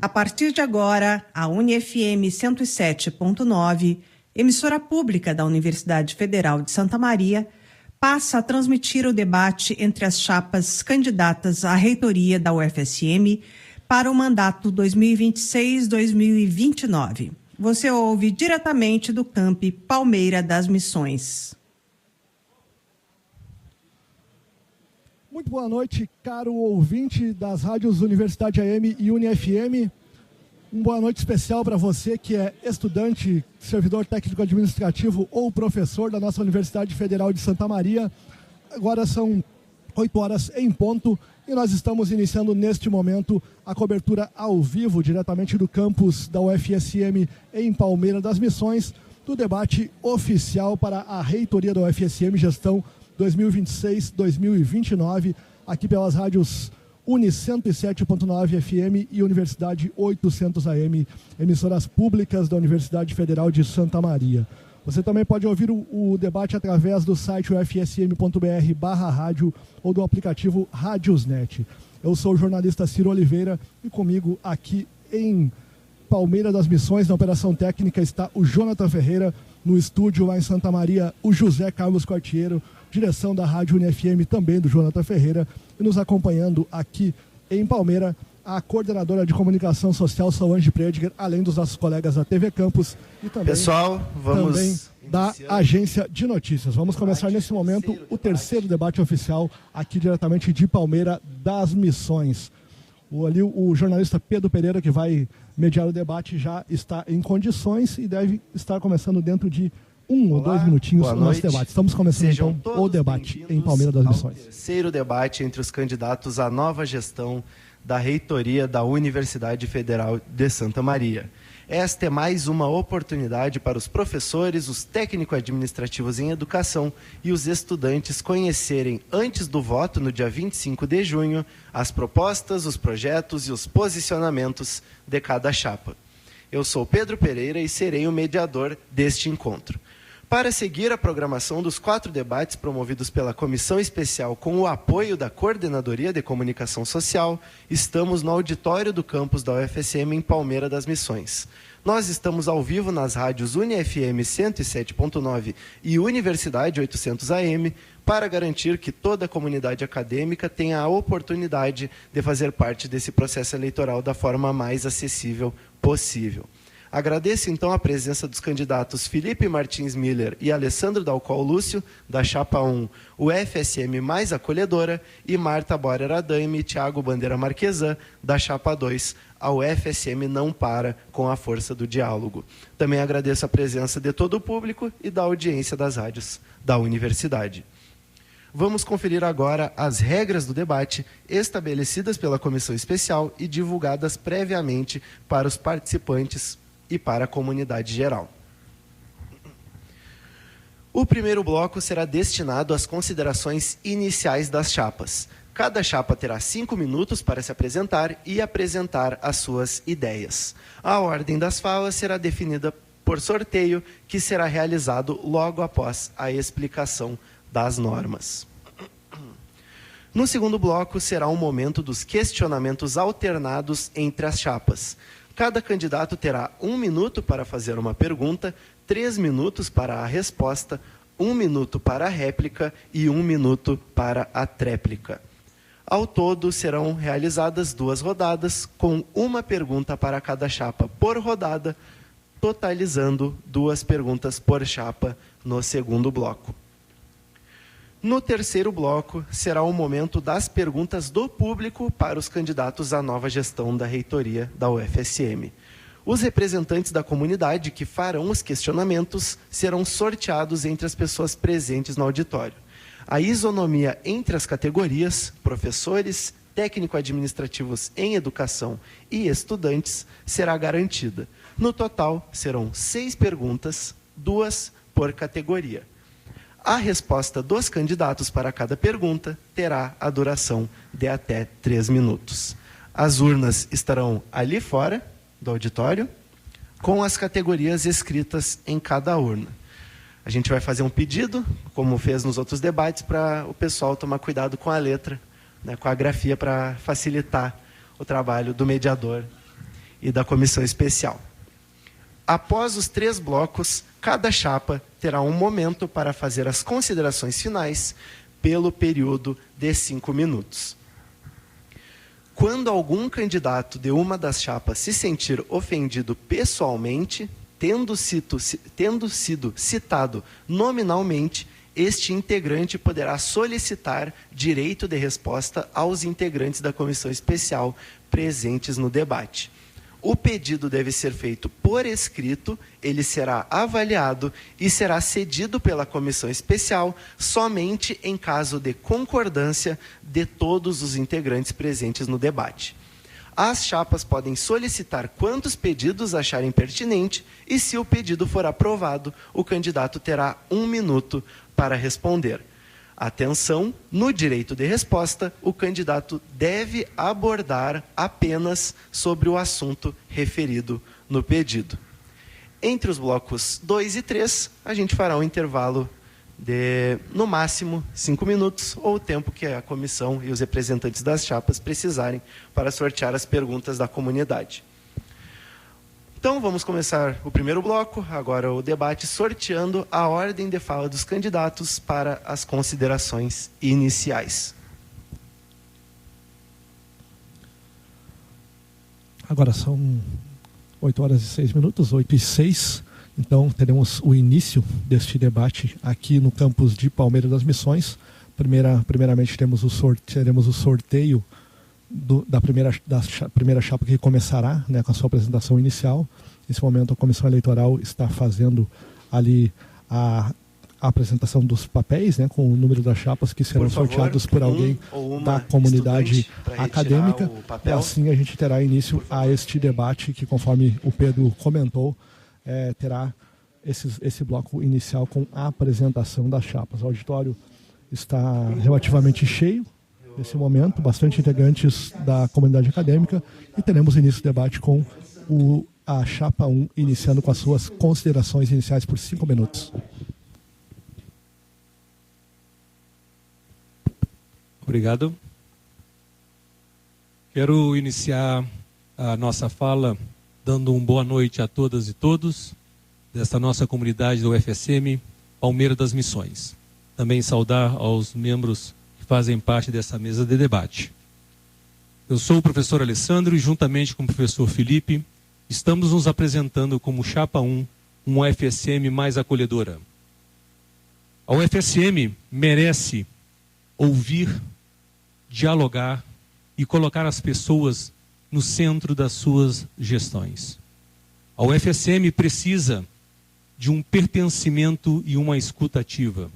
A partir de agora, a UniFM 107.9, emissora pública da Universidade Federal de Santa Maria, passa a transmitir o debate entre as chapas candidatas à reitoria da UFSM para o mandato 2026-2029. Você ouve diretamente do campi Palmeira das Missões. Muito boa noite, caro ouvinte das rádios Universidade AM e UniFM. Uma boa noite especial para você que é estudante, servidor técnico administrativo ou professor da nossa Universidade Federal de Santa Maria. Agora são 8 horas em ponto e nós estamos iniciando neste momento a cobertura ao vivo, diretamente do campus da UFSM em Palmeira das Missões, do debate oficial para a reitoria da UFSM Gestão 2026-2029, aqui pelas rádios Uni 107.9 FM e Universidade 800 AM, emissoras públicas da Universidade Federal de Santa Maria. Você também pode ouvir o debate através do site ufsm.br/rádio ou do aplicativo Radiosnet. Eu sou o jornalista Ciro Oliveira e comigo aqui em Palmeira das Missões, na Operação Técnica, está o Jonathan Ferreira, no estúdio lá em Santa Maria, o José Carlos Quartiero, direção da Rádio UniFM, também do Jonathan Ferreira, e nos acompanhando aqui em Palmeira, a coordenadora de comunicação social, Solange Prediger, além dos nossos colegas da TV Campus e também, também da Agência de Notícias. Vamos começar nesse momento o terceiro debate oficial aqui diretamente de Palmeira das Missões. O jornalista Pedro Pereira, que vai mediar o debate, já está em condições e deve estar começando dentro de 1 ou 2 minutinhos o nosso debate. Estamos começando então o debate em Palmeira das Missões. Terceiro debate entre os candidatos à nova gestão da reitoria da Universidade Federal de Santa Maria. Esta é mais uma oportunidade para os professores, os técnico-administrativos em educação e os estudantes conhecerem, antes do voto, no dia 25 de junho, as propostas, os projetos e os posicionamentos de cada chapa. Eu sou Pedro Pereira e serei o mediador deste encontro. Para seguir a programação dos 4 debates promovidos pela Comissão Especial com o apoio da Coordenadoria de Comunicação Social, estamos no auditório do campus da UFSM em Palmeira das Missões. Nós estamos ao vivo nas rádios UniFM 107.9 e Universidade 800 AM para garantir que toda a comunidade acadêmica tenha a oportunidade de fazer parte desse processo eleitoral da forma mais acessível possível. Agradeço, então, a presença dos candidatos Felipe Martins Miller e Alessandro Dalcol Lúcio, da Chapa 1, UFSM Mais Acolhedora, e Marta Borer Adame e Thiago Bandeira Marquesan, da Chapa 2, a UFSM Não Para com a Força do Diálogo. Também agradeço a presença de todo o público e da audiência das rádios da universidade. Vamos conferir agora as regras do debate estabelecidas pela Comissão Especial e divulgadas previamente para os participantes e para a comunidade geral. O primeiro bloco será destinado às considerações iniciais das chapas. Cada chapa terá 5 minutos para se apresentar e apresentar as suas ideias. A ordem das falas será definida por sorteio, que será realizado logo após a explicação das normas. No segundo bloco será um momento dos questionamentos alternados entre as chapas. Cada candidato terá 1 minuto para fazer uma pergunta, 3 minutos para a resposta, 1 minuto para a réplica e 1 minuto para a tréplica. Ao todo, serão realizadas 2 rodadas, com uma pergunta para cada chapa por rodada, totalizando 2 perguntas por chapa no segundo bloco. No terceiro bloco, será o momento das perguntas do público para os candidatos à nova gestão da reitoria da UFSM. Os representantes da comunidade que farão os questionamentos serão sorteados entre as pessoas presentes no auditório. A isonomia entre as categorias, professores, técnico-administrativos em educação e estudantes, será garantida. No total, serão 6 perguntas, 2 por categoria. A resposta dos candidatos para cada pergunta terá a duração de até 3 minutos. As urnas estarão ali fora do auditório, com as categorias escritas em cada urna. A gente vai fazer um pedido, como fez nos outros debates, para o pessoal tomar cuidado com a letra, né, com a grafia, para facilitar o trabalho do mediador e da comissão especial. Após os 3 blocos, cada chapa terá um momento para fazer as considerações finais pelo período de 5 minutos. Quando algum candidato de uma das chapas se sentir ofendido pessoalmente, tendo sido citado nominalmente, este integrante poderá solicitar direito de resposta aos integrantes da comissão especial presentes no debate. O pedido deve ser feito por escrito, ele será avaliado e será cedido pela comissão especial somente em caso de concordância de todos os integrantes presentes no debate. As chapas podem solicitar quantos pedidos acharem pertinente e, se o pedido for aprovado, o candidato terá 1 minuto para responder. Atenção, no direito de resposta, o candidato deve abordar apenas sobre o assunto referido no pedido. Entre os blocos 2 e 3, a gente fará um intervalo de, no máximo, 5 minutos, ou o tempo que a comissão e os representantes das chapas precisarem para sortear as perguntas da comunidade. Então, vamos começar o primeiro bloco, agora o debate, sorteando a ordem de fala dos candidatos para as considerações iniciais. Agora são 8 horas e 6 minutos, 8 e 6. Então, teremos o início deste debate aqui no campus de Palmeira das Missões. Primeiramente, teremos o sorteio da primeira chapa, que começará, né, com a sua apresentação inicial. Nesse momento, a comissão eleitoral está fazendo ali a apresentação dos papéis, né, com o número das chapas que serão sorteados por alguém da comunidade acadêmica. E assim a gente terá início a este debate que, conforme o Pedro comentou, terá esse bloco inicial com a apresentação das chapas. O auditório está relativamente cheio nesse momento, bastante integrantes da comunidade acadêmica, e teremos início do debate com a chapa 1 iniciando com as suas considerações iniciais por 5 minutos. Obrigado. Quero iniciar a nossa fala dando uma boa noite a todas e todos desta nossa comunidade do UFSM Palmeira das Missões. Também saudar aos membros que fazem parte dessa mesa de debate. Eu sou o professor Alessandro e, juntamente com o professor Felipe, estamos nos apresentando como Chapa 1, uma UFSM mais acolhedora. A UFSM merece ouvir, dialogar e colocar as pessoas no centro das suas gestões. A UFSM precisa de um pertencimento e uma escuta ativa.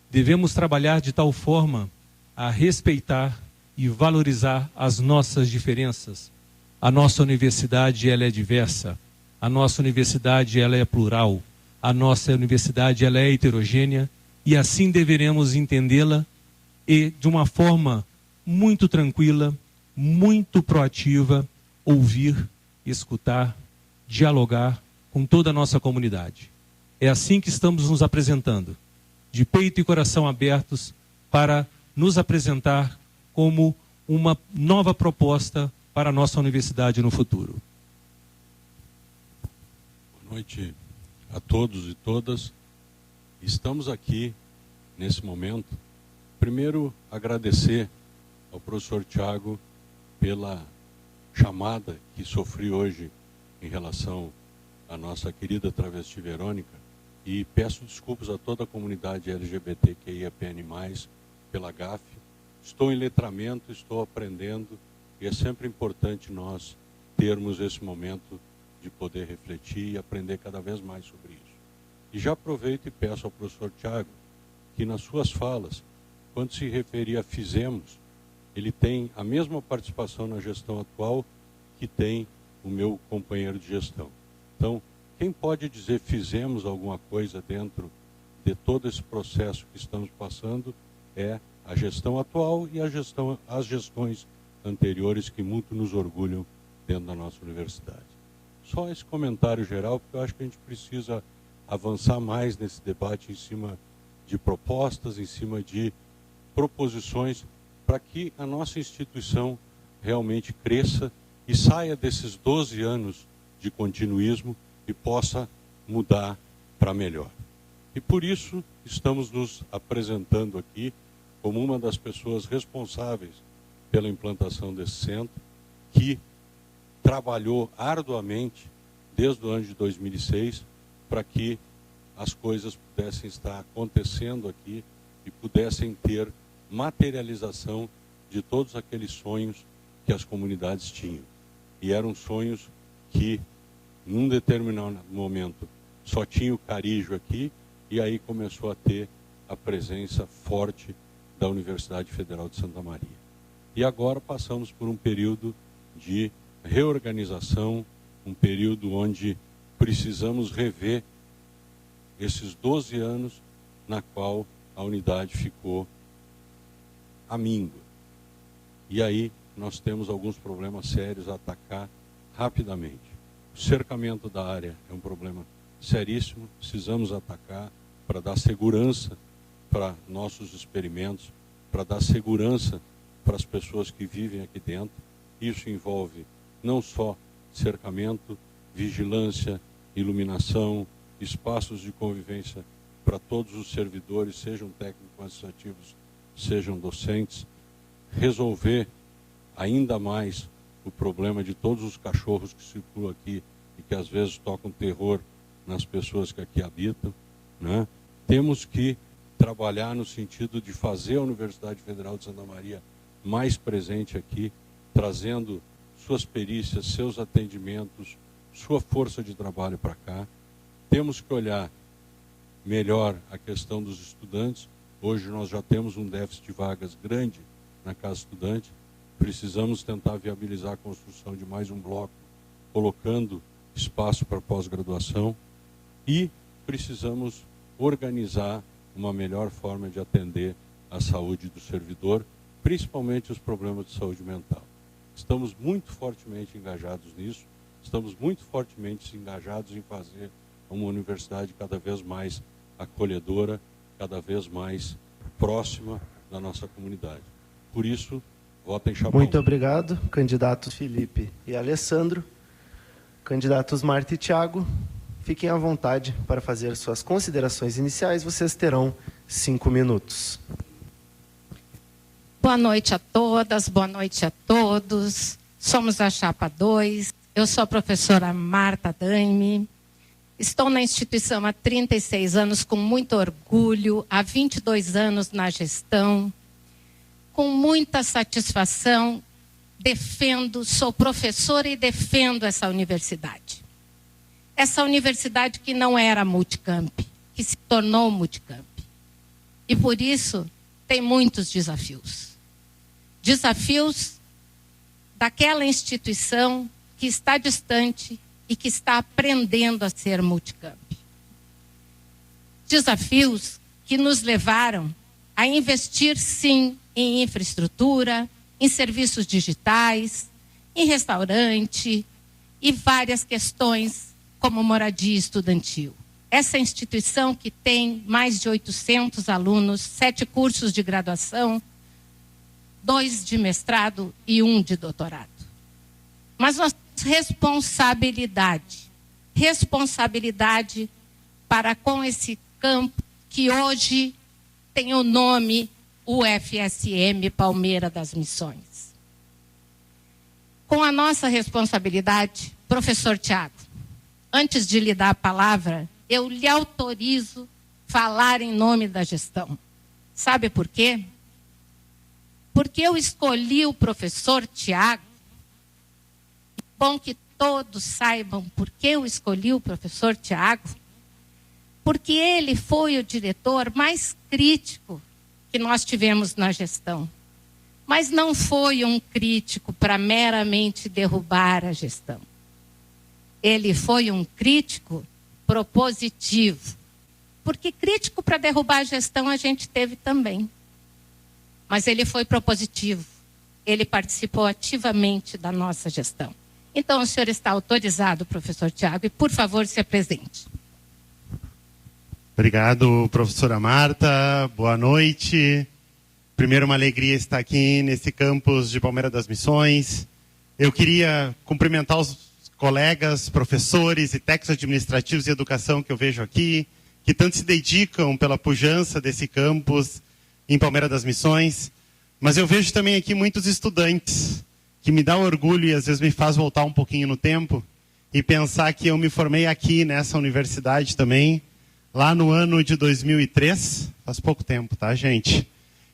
Devemos trabalhar de tal forma a respeitar e valorizar as nossas diferenças. A nossa universidade, ela é diversa. A nossa universidade, ela é plural. A nossa universidade, ela é heterogênea, e assim deveremos entendê-la e, de uma forma muito tranquila, muito proativa, ouvir, escutar, dialogar com toda a nossa comunidade. É assim que estamos nos apresentando, de peito e coração abertos, para nos apresentar como uma nova proposta para a nossa universidade no futuro. Boa noite a todos e todas. Estamos aqui, nesse momento, primeiro agradecer ao professor Tiago pela chamada que sofri hoje em relação à nossa querida travesti Verônica, e peço desculpas a toda a comunidade LGBTQIAPN+, pela gafe. Estou em letramento, estou aprendendo, e é sempre importante nós termos esse momento de poder refletir e aprender cada vez mais sobre isso. E já aproveito e peço ao professor Tiago que, nas suas falas, quando se referir a fizemos, ele tem a mesma participação na gestão atual que tem o meu companheiro de gestão. Então, quem pode dizer fizemos alguma coisa dentro de todo esse processo que estamos passando é a gestão atual e as gestões anteriores, que muito nos orgulham dentro da nossa universidade. Só esse comentário geral, porque eu acho que a gente precisa avançar mais nesse debate em cima de propostas, em cima de proposições, para que a nossa instituição realmente cresça e saia desses 12 anos de continuismo e possa mudar para melhor. E por isso estamos nos apresentando aqui como uma das pessoas responsáveis pela implantação desse centro, que trabalhou arduamente desde o ano de 2006 para que as coisas pudessem estar acontecendo aqui e pudessem ter materialização de todos aqueles sonhos que as comunidades tinham. E eram sonhos que, num determinado momento, só tinha o Carijo aqui, e aí começou a ter a presença forte da Universidade Federal de Santa Maria. E agora passamos por um período de reorganização, um período onde precisamos rever esses 12 anos na qual a unidade ficou à míngua. E aí nós temos alguns problemas sérios a atacar rapidamente. O cercamento da área é um problema seríssimo, precisamos atacar para dar segurança para nossos experimentos, para dar segurança para as pessoas que vivem aqui dentro. Isso envolve não só cercamento, vigilância, iluminação, espaços de convivência para todos os servidores, sejam técnicos administrativos, sejam docentes, resolver ainda mais o problema de todos os cachorros que circulam aqui e que às vezes tocam terror nas pessoas que aqui habitam, né? Temos que trabalhar no sentido de fazer a Universidade Federal de Santa Maria mais presente aqui, trazendo suas perícias, seus atendimentos, sua força de trabalho para cá. Temos que olhar melhor a questão dos estudantes. Hoje nós já temos um déficit de vagas grande na Casa Estudante. Precisamos tentar viabilizar a construção de mais um bloco, colocando espaço para pós-graduação. E precisamos organizar uma melhor forma de atender a saúde do servidor, principalmente os problemas de saúde mental. Estamos muito fortemente engajados nisso, estamos muito fortemente engajados em fazer uma universidade cada vez mais acolhedora, cada vez mais próxima da nossa comunidade. Por isso, votem Chapão. Muito obrigado, candidatos Felipe e Alessandro. Candidatos Marta e Thiago, fiquem à vontade para fazer suas considerações iniciais. Vocês terão 5 minutos. Boa noite a todas, boa noite a todos. Somos a Chapa 2. Eu sou a professora Marta Daime. Estou na instituição há 36 anos com muito orgulho, há 22 anos na gestão. Com muita satisfação, sou professora e defendo essa universidade. Essa universidade que não era multicamp, que se tornou multicamp. E por isso tem muitos desafios. Desafios daquela instituição que está distante e que está aprendendo a ser multicamp. Desafios que nos levaram a investir, sim, em infraestrutura, em serviços digitais, em restaurante e várias questões como moradia estudantil. Essa instituição que tem mais de 800 alunos, 7 cursos de graduação, 2 de mestrado e 1 de doutorado. Mas nós temos responsabilidade para com esse campo que hoje tem o nome UFSM Palmeira das Missões. Com a nossa responsabilidade, professor Thiago, antes de lhe dar a palavra, eu lhe autorizo falar em nome da gestão. Sabe por quê? Porque eu escolhi o professor Thiago. Bom que todos saibam por que eu escolhi o professor Thiago. Porque ele foi o diretor mais crítico que nós tivemos na gestão. Mas não foi um crítico para meramente derrubar a gestão. Ele foi um crítico propositivo. Porque crítico para derrubar a gestão a gente teve também. Mas ele foi propositivo. Ele participou ativamente da nossa gestão. Então, o senhor está autorizado, professor Thiago, e por favor, se apresente. Obrigado, professora Marta. Boa noite. Primeiro, uma alegria estar aqui nesse campus de Palmeira das Missões. Eu queria cumprimentar os colegas, professores e técnicos administrativos de educação que eu vejo aqui, que tanto se dedicam pela pujança desse campus em Palmeira das Missões. Mas eu vejo também aqui muitos estudantes, que me dá orgulho e às vezes me faz voltar um pouquinho no tempo e pensar que eu me formei aqui nessa universidade também, lá no ano de 2003, faz pouco tempo, tá, gente?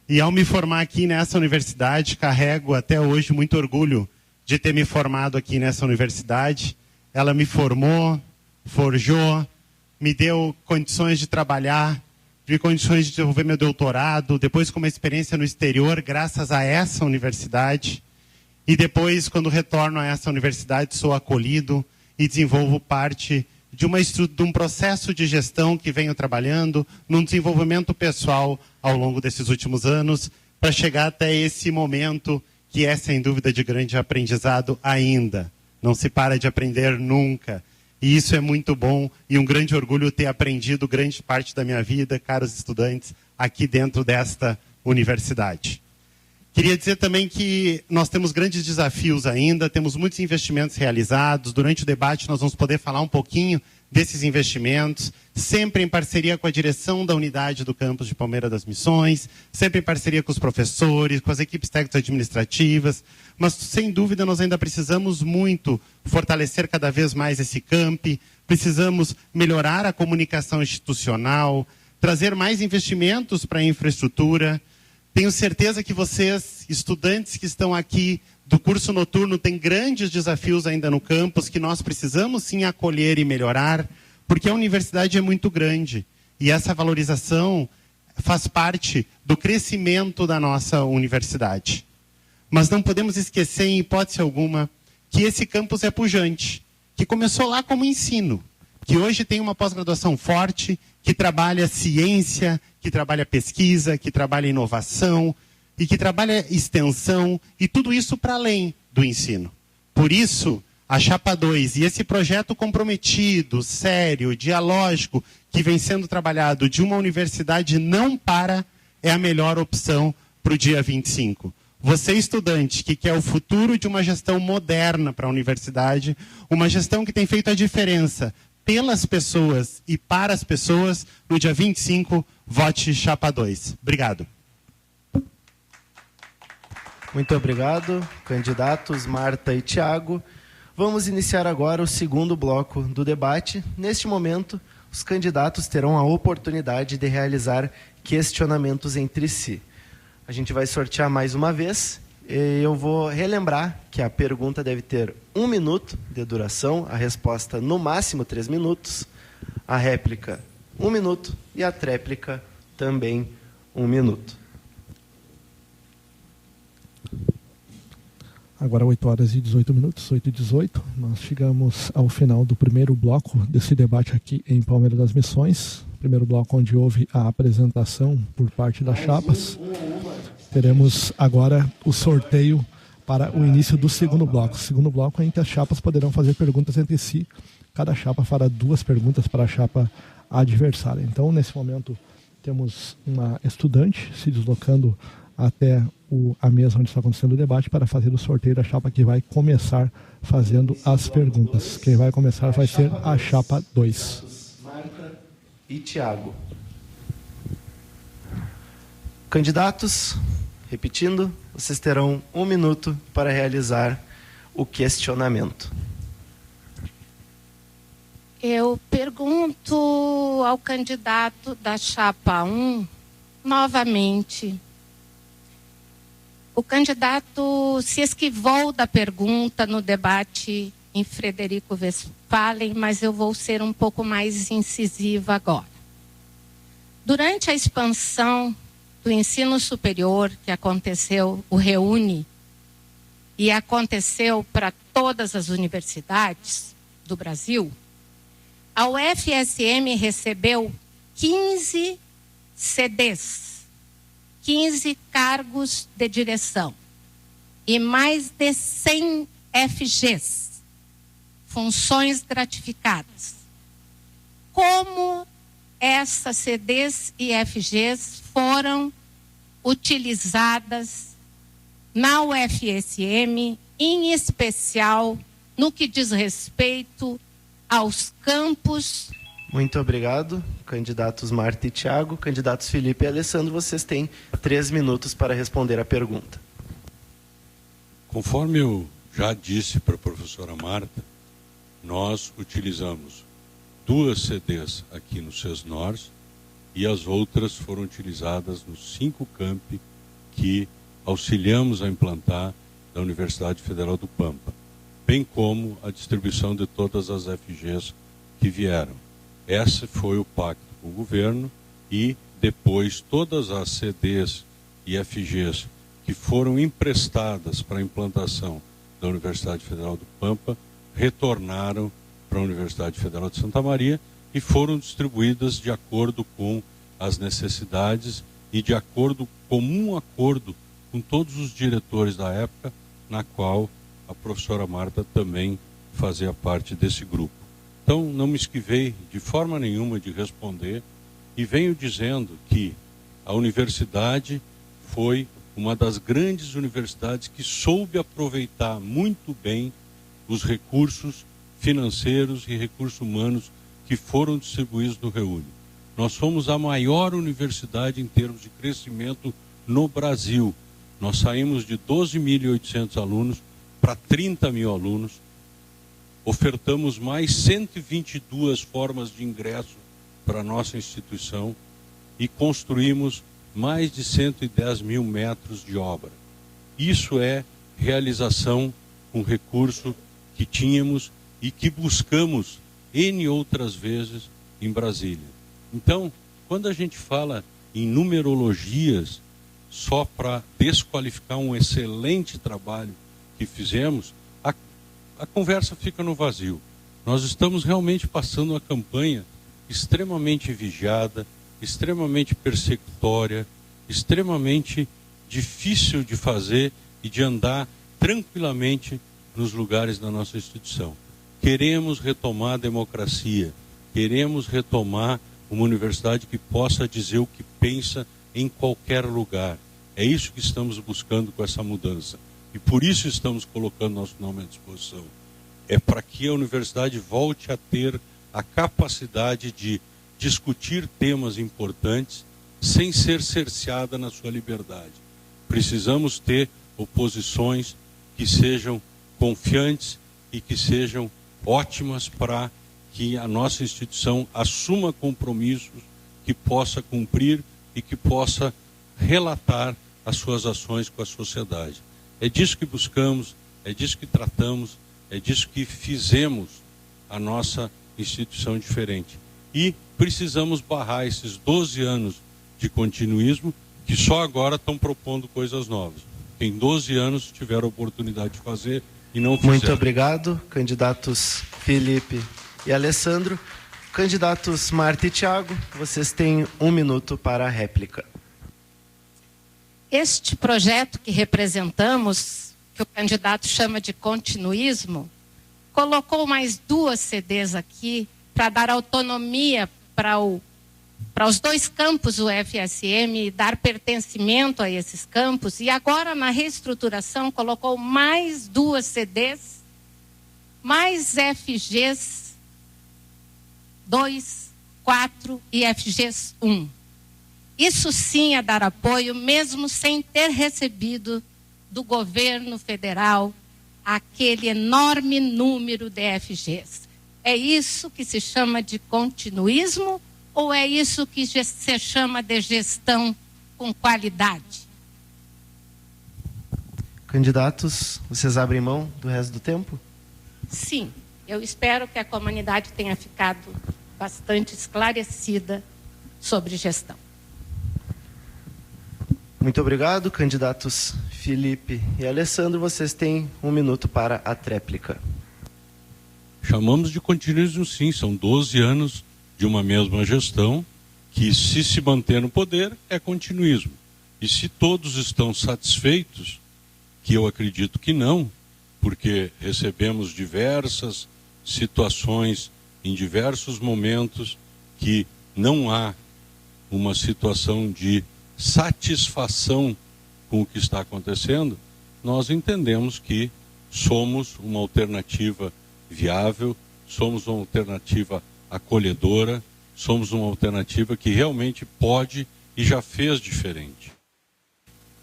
E ao me formar aqui nessa universidade, carrego até hoje muito orgulho de ter me formado aqui nessa universidade. Ela me formou, forjou, me deu condições de trabalhar, tive condições de desenvolver meu doutorado, depois com uma experiência no exterior, graças a essa universidade. E depois, quando retorno a essa universidade, sou acolhido e desenvolvo parte de um processo de gestão que venho trabalhando, num desenvolvimento pessoal ao longo desses últimos anos, para chegar até esse momento que é, sem dúvida, de grande aprendizado ainda. Não se para de aprender nunca. E isso é muito bom e um grande orgulho ter aprendido grande parte da minha vida, caros estudantes, aqui dentro desta universidade. Queria dizer também que nós temos grandes desafios ainda, temos muitos investimentos realizados. Durante o debate nós vamos poder falar um pouquinho desses investimentos, sempre em parceria com a direção da unidade do campus de Palmeira das Missões, sempre em parceria com os professores, com as equipes técnicas administrativas, mas sem dúvida nós ainda precisamos muito fortalecer cada vez mais esse campi, precisamos melhorar a comunicação institucional, trazer mais investimentos para a infraestrutura. Tenho certeza que vocês, estudantes que estão aqui do curso noturno, têm grandes desafios ainda no campus, que nós precisamos sim acolher e melhorar, porque a universidade é muito grande. E essa valorização faz parte do crescimento da nossa universidade. Mas não podemos esquecer, em hipótese alguma, que esse campus é pujante, que começou lá como ensino, que hoje tem uma pós-graduação forte, que trabalha ciência, que trabalha pesquisa, que trabalha inovação e que trabalha extensão e tudo isso para além do ensino. Por isso, a Chapa 2 e esse projeto comprometido, sério, dialógico, que vem sendo trabalhado de uma universidade não para, é a melhor opção para o dia 25. Você, estudante, que quer o futuro de uma gestão moderna para a universidade, uma gestão que tem feito a diferença pelas pessoas e para as pessoas, no dia 25, vote Chapa 2. Obrigado. Muito obrigado, candidatos Marta e Tiago. Vamos iniciar agora o segundo bloco do debate. Neste momento, os candidatos terão a oportunidade de realizar questionamentos entre si. A gente vai sortear mais uma vez. Eu vou relembrar que a pergunta deve ter 1 minuto de duração, a resposta no máximo 3 minutos, a réplica 1 minuto e a tréplica também 1 minuto. Agora 8 horas e 18 minutos, 8h18, nós chegamos ao final do primeiro bloco desse debate aqui em Palmeira das Missões. Primeiro bloco onde houve a apresentação por parte das chapas. Teremos agora o sorteio para o início do segundo bloco. O segundo bloco é em que as chapas poderão fazer perguntas entre si. Cada chapa fará 2 perguntas para a chapa adversária. Então, nesse momento, temos uma estudante se deslocando até a mesa onde está acontecendo o debate para fazer o sorteio da chapa que vai começar fazendo as perguntas. Quem vai começar vai ser a chapa 2. Marta e Tiago. Candidatos, repetindo, vocês terão 1 minuto para realizar o questionamento. Eu pergunto ao candidato da Chapa 1, novamente. O candidato se esquivou da pergunta no debate em Frederico Westphalen, mas eu vou ser um pouco mais incisiva agora. Durante a expansão do ensino superior, que aconteceu, o REUNE, e aconteceu para todas as universidades do Brasil, a UFSM recebeu 15 CDs, 15 cargos de direção e mais de 100 FGs, funções gratificadas. Como essas CDs e FGs foram utilizadas na UFSM em especial no que diz respeito aos campos. Muito obrigado, candidatos Marta e Thiago. Candidatos Felipe e Alessandro, vocês têm 3 minutos para responder a pergunta. Conforme eu já disse para a professora Marta, nós utilizamos 2 CDs aqui no CESNORS e as outras foram utilizadas nos 5 campi que auxiliamos a implantar da Universidade Federal do Pampa, bem como a distribuição de todas as FGs que vieram. Esse foi o pacto com o governo e depois todas as CDs e FGs que foram emprestadas para a implantação da Universidade Federal do Pampa retornaram para a Universidade Federal de Santa Maria e foram distribuídas de acordo com as necessidades e de acordo, comum acordo com todos os diretores da época, na qual a professora Marta também fazia parte desse grupo. Então, não me esquivei de forma nenhuma de responder e venho dizendo que a universidade foi uma das grandes universidades que soube aproveitar muito bem os recursos financeiros e recursos humanos que foram distribuídos no REUNI. Nós somos a maior universidade em termos de crescimento no Brasil. Nós saímos de 12.800 alunos para 30 mil alunos. Ofertamos mais 122 formas de ingresso para a nossa instituição e construímos mais de 110 mil metros de obra. Isso é realização com recurso que tínhamos e que buscamos N outras vezes em Brasília. Então, quando a gente fala em numerologias, só para desqualificar um excelente trabalho que fizemos, a conversa fica no vazio. Nós estamos realmente passando uma campanha extremamente vigiada, extremamente persecutória, extremamente difícil de fazer e de andar tranquilamente nos lugares da nossa instituição. Queremos retomar a democracia, queremos retomar uma universidade que possa dizer o que pensa em qualquer lugar. É isso que estamos buscando com essa mudança. E por isso estamos colocando nosso nome à disposição. É para que a universidade volte a ter a capacidade de discutir temas importantes sem ser cerceada na sua liberdade. Precisamos ter oposições que sejam confiantes e que sejam ótimas para que a nossa instituição assuma compromissos que possa cumprir e que possa relatar as suas ações com a sociedade. É disso que buscamos, é disso que tratamos, é disso que fizemos a nossa instituição diferente. E precisamos barrar esses 12 anos de continuismo que só agora estão propondo coisas novas. Em 12 anos tiveram a oportunidade de fazer e não fizeram. Muito obrigado, candidatos Felipe e Alessandro. Candidatos Marta e Thiago, vocês têm 1 minuto para a réplica. Este projeto que representamos, que o candidato chama de continuismo, colocou mais 2 CDs aqui para dar autonomia para os 2 campos do FSM e dar pertencimento a esses campos. E agora, na reestruturação, colocou mais 2 CDs, mais FGs 2, 4 e FGs 1. Isso sim é dar apoio, mesmo sem ter recebido do governo federal aquele enorme número de FGs. É isso que se chama de continuismo ou é isso que se chama de gestão com qualidade? Candidatos, vocês abrem mão do resto do tempo? Sim, eu espero que a comunidade tenha ficado bastante esclarecida sobre gestão. Muito obrigado, candidatos Felipe e Alessandro. Vocês têm 1 minuto para a tréplica. Chamamos de continuismo sim, são 12 anos de uma mesma gestão que, se manter no poder, é continuismo. E se todos estão satisfeitos, que eu acredito que não, porque recebemos diversas situações em diversos momentos que não há uma situação de satisfação com o que está acontecendo, nós entendemos que somos uma alternativa viável, somos uma alternativa acolhedora, somos uma alternativa que realmente pode e já fez diferente,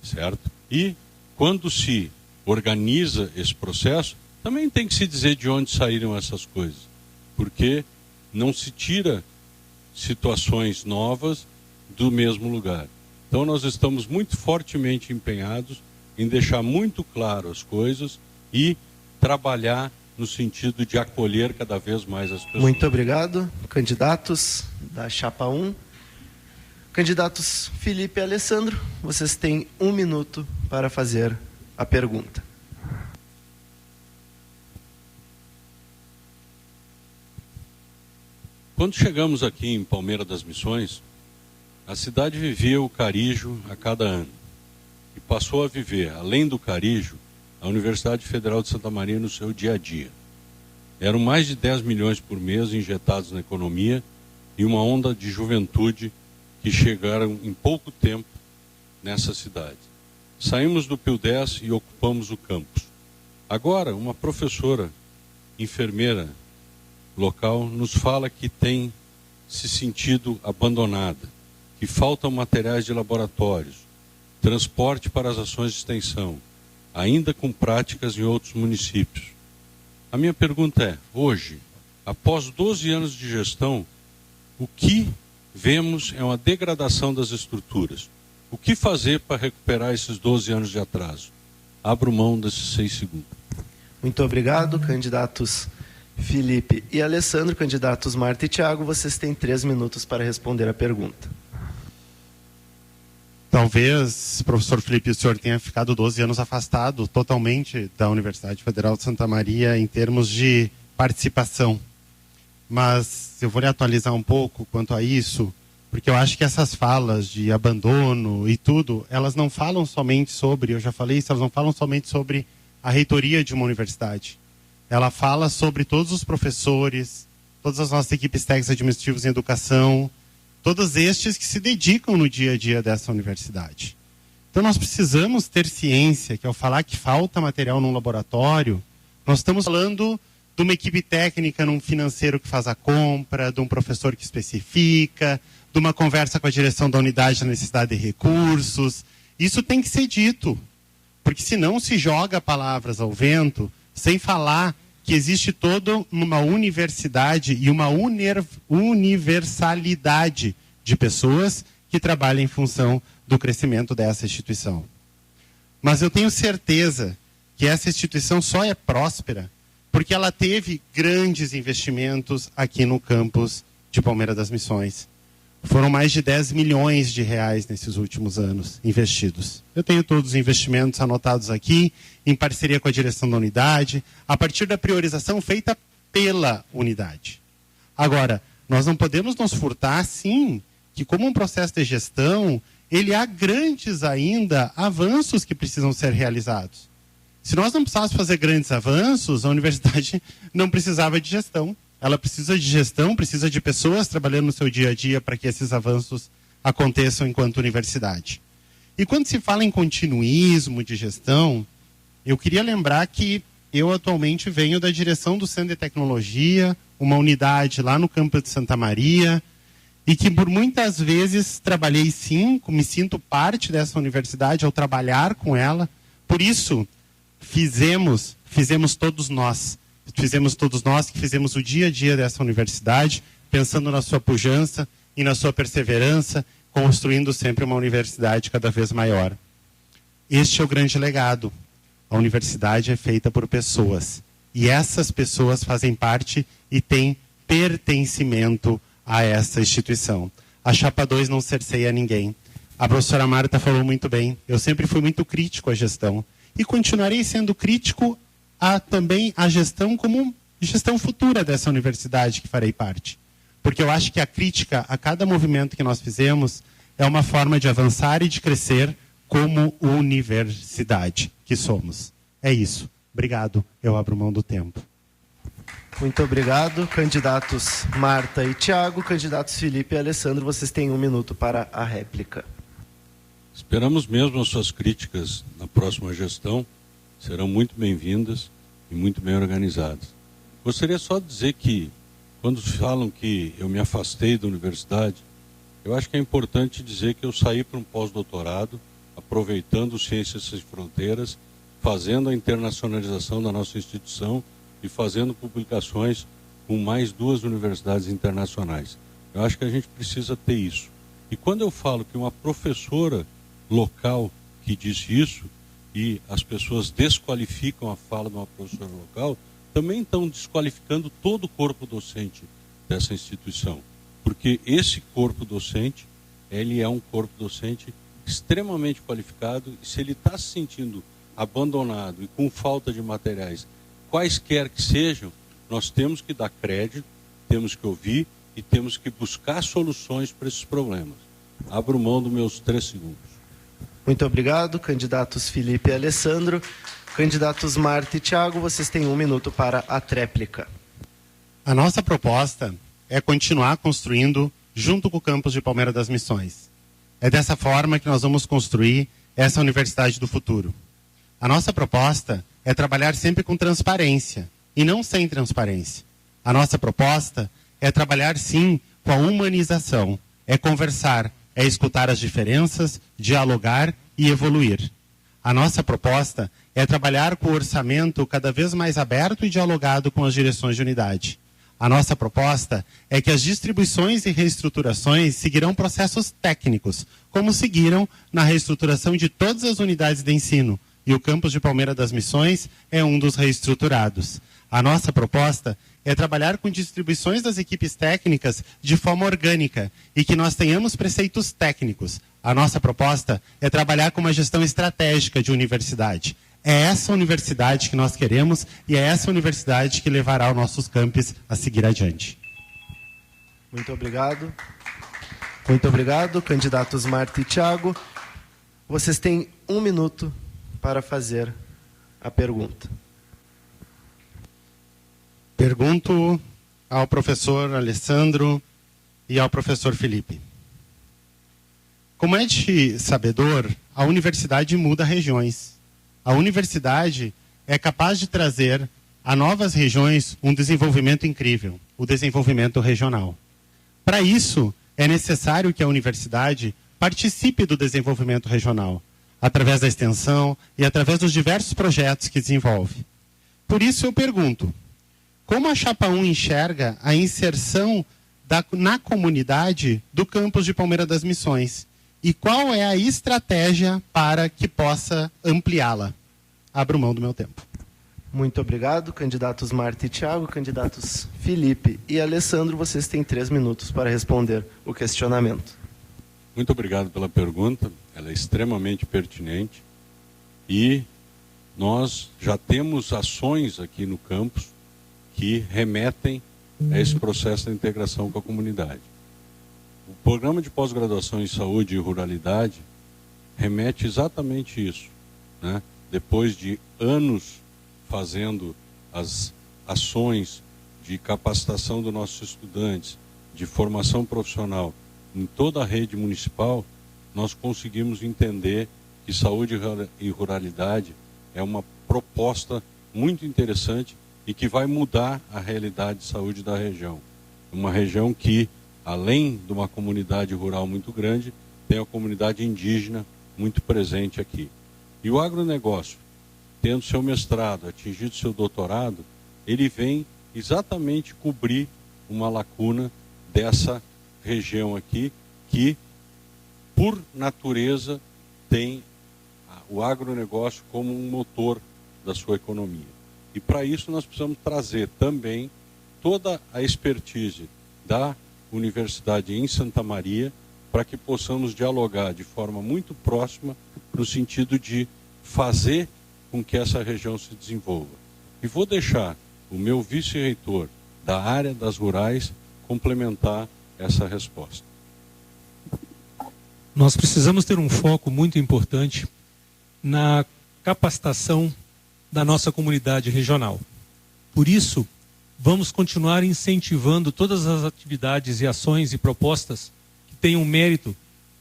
certo? E quando se organiza esse processo, também tem que se dizer de onde saíram essas coisas, porque não se tira situações novas do mesmo lugar. Então nós estamos muito fortemente empenhados em deixar muito claro as coisas e trabalhar no sentido de acolher cada vez mais as pessoas. Muito obrigado, candidatos da Chapa 1. Candidatos Felipe e Alessandro, vocês têm 1 minuto para fazer a pergunta. Quando chegamos aqui em Palmeira das Missões, a cidade vivia o Carijo a cada ano. E passou a viver, além do Carijo, a Universidade Federal de Santa Maria no seu dia a dia. Eram mais de 10 milhões por mês injetados na economia e uma onda de juventude que chegaram em pouco tempo nessa cidade. Saímos do Pio 10 e ocupamos o campus. Agora, uma professora, enfermeira local, nos fala que tem se sentido abandonada, que faltam materiais de laboratórios, transporte para as ações de extensão, ainda com práticas em outros municípios. A minha pergunta é, hoje, após 12 anos de gestão, o que vemos é uma degradação das estruturas. O que fazer para recuperar esses 12 anos de atraso? Abro mão desses 6 segundos. Muito obrigado, candidatos Felipe e Alessandro. Candidatos Marta e Tiago, vocês têm 3 minutos para responder a pergunta. Talvez, professor Felipe, o senhor tenha ficado 12 anos afastado totalmente da Universidade Federal de Santa Maria em termos de participação. Mas eu vou lhe atualizar um pouco quanto a isso, porque eu acho que essas falas de abandono e tudo, elas não falam somente sobre, eu já falei isso, elas não falam somente sobre a reitoria de uma universidade. Ela fala sobre todos os professores, todas as nossas equipes técnicas administrativas em educação, todos estes que se dedicam no dia a dia dessa universidade. Então nós precisamos ter ciência que ao falar que falta material num laboratório, nós estamos falando de uma equipe técnica num financeiro que faz a compra, de um professor que especifica, de uma conversa com a direção da unidade da necessidade de recursos. Isso tem que ser dito, porque senão se joga palavras ao vento, sem falar que existe toda uma universidade e uma universalidade de pessoas que trabalham em função do crescimento dessa instituição. Mas eu tenho certeza que essa instituição só é próspera porque ela teve grandes investimentos aqui no campus de Palmeira das Missões. Foram mais de 10 milhões de reais nesses últimos anos investidos. Eu tenho todos os investimentos anotados aqui, em parceria com a direção da unidade, a partir da priorização feita pela unidade. Agora, nós não podemos nos furtar, sim, que como um processo de gestão, ele há grandes ainda avanços que precisam ser realizados. Se nós não precisássemos fazer grandes avanços, a universidade não precisava de gestão. Ela precisa de gestão, precisa de pessoas trabalhando no seu dia a dia para que esses avanços aconteçam enquanto universidade. E quando se fala em continuismo de gestão, eu queria lembrar que eu atualmente venho da direção do Centro de Tecnologia, uma unidade lá no campus de Santa Maria, e que por muitas vezes trabalhei sim, me sinto parte dessa universidade ao trabalhar com ela. Por isso, fizemos todos nós que fizemos o dia a dia dessa universidade, pensando na sua pujança e na sua perseverança, construindo sempre uma universidade cada vez maior. Este é o grande legado. A universidade é feita por pessoas. E essas pessoas fazem parte e têm pertencimento a essa instituição. A Chapa 2 não cerceia ninguém. A professora Marta falou muito bem. Eu sempre fui muito crítico à gestão. E continuarei sendo crítico também a gestão como gestão futura dessa universidade que farei parte. Porque eu acho que a crítica a cada movimento que nós fizemos é uma forma de avançar e de crescer como universidade que somos. É isso. Obrigado. Eu abro mão do tempo. Muito obrigado, candidatos Marta e Tiago. Candidatos Felipe e Alessandro, vocês têm 1 minuto para a réplica. Esperamos mesmo as suas críticas na próxima gestão. Serão muito bem-vindas. e muito bem organizadas. Gostaria só de dizer que, quando falam que eu me afastei da universidade, eu acho que é importante dizer que eu saí para um pós-doutorado, aproveitando Ciências Sem Fronteiras, fazendo a internacionalização da nossa instituição e fazendo publicações com mais 2 universidades internacionais. Eu acho que a gente precisa ter isso. E quando eu falo que uma professora local que disse isso, e as pessoas desqualificam a fala de uma professora local, também estão desqualificando todo o corpo docente dessa instituição. Porque esse corpo docente, ele é um corpo docente extremamente qualificado, e se ele está se sentindo abandonado e com falta de materiais, quaisquer que sejam, nós temos que dar crédito, temos que ouvir e temos que buscar soluções para esses problemas. Abro mão dos meus 3 segundos. Muito obrigado, candidatos Felipe e Alessandro. Candidatos Marta e Thiago, vocês têm 1 minuto para a tréplica. A nossa proposta é continuar construindo junto com o campus de Palmeira das Missões. É dessa forma que nós vamos construir essa universidade do futuro. A nossa proposta é trabalhar sempre com transparência e não sem transparência. A nossa proposta é trabalhar sim com a humanização, é conversar, é escutar as diferenças, dialogar e evoluir. A nossa proposta é trabalhar com o orçamento cada vez mais aberto e dialogado com as direções de unidade. A nossa proposta é que as distribuições e reestruturações seguirão processos técnicos, como seguiram na reestruturação de todas as unidades de ensino, e o campus de Palmeira das Missões é um dos reestruturados. A nossa proposta é trabalhar com distribuições das equipes técnicas de forma orgânica e que nós tenhamos preceitos técnicos. A nossa proposta é trabalhar com uma gestão estratégica de universidade. É essa universidade que nós queremos e é essa universidade que levará os nossos campos a seguir adiante. Muito obrigado. Muito obrigado, candidatos Marta e Thiago. Vocês têm 1 minuto para fazer a pergunta. Pergunto ao professor Alessandro e ao professor Felipe. Como é de sabedor, a universidade muda regiões. A universidade é capaz de trazer a novas regiões um desenvolvimento incrível, o desenvolvimento regional. Para isso, é necessário que a universidade participe do desenvolvimento regional, através da extensão e através dos diversos projetos que desenvolve. Por isso eu pergunto, como a Chapa 1 enxerga a inserção na comunidade do campus de Palmeira das Missões? E qual é a estratégia para que possa ampliá-la? Abro mão do meu tempo. Muito obrigado, candidatos Marta e Thiago. Candidatos Felipe e Alessandro, vocês têm 3 minutos para responder o questionamento. Muito obrigado pela pergunta, ela é extremamente pertinente e nós já temos ações aqui no campus que remetem a esse processo de integração com a comunidade. O programa de pós-graduação em saúde e ruralidade remete exatamente isso, né? Depois de anos fazendo as ações de capacitação dos nossos estudantes, de formação profissional em toda a rede municipal, nós conseguimos entender que saúde e ruralidade é uma proposta muito interessante e que vai mudar a realidade de saúde da região. Uma região que, além de uma comunidade rural muito grande, tem a comunidade indígena muito presente aqui. E o agronegócio, tendo seu mestrado, atingido seu doutorado, ele vem exatamente cobrir uma lacuna dessa região aqui, que, por natureza, tem o agronegócio como um motor da sua economia. E para isso nós precisamos trazer também toda a expertise da Universidade em Santa Maria, para que possamos dialogar de forma muito próxima, no sentido de fazer com que essa região se desenvolva. E vou deixar o meu vice-reitor da área das rurais complementar essa resposta. Nós precisamos ter um foco muito importante na capacitação da nossa comunidade regional. Por isso, vamos continuar incentivando todas as atividades e ações e propostas que tenham mérito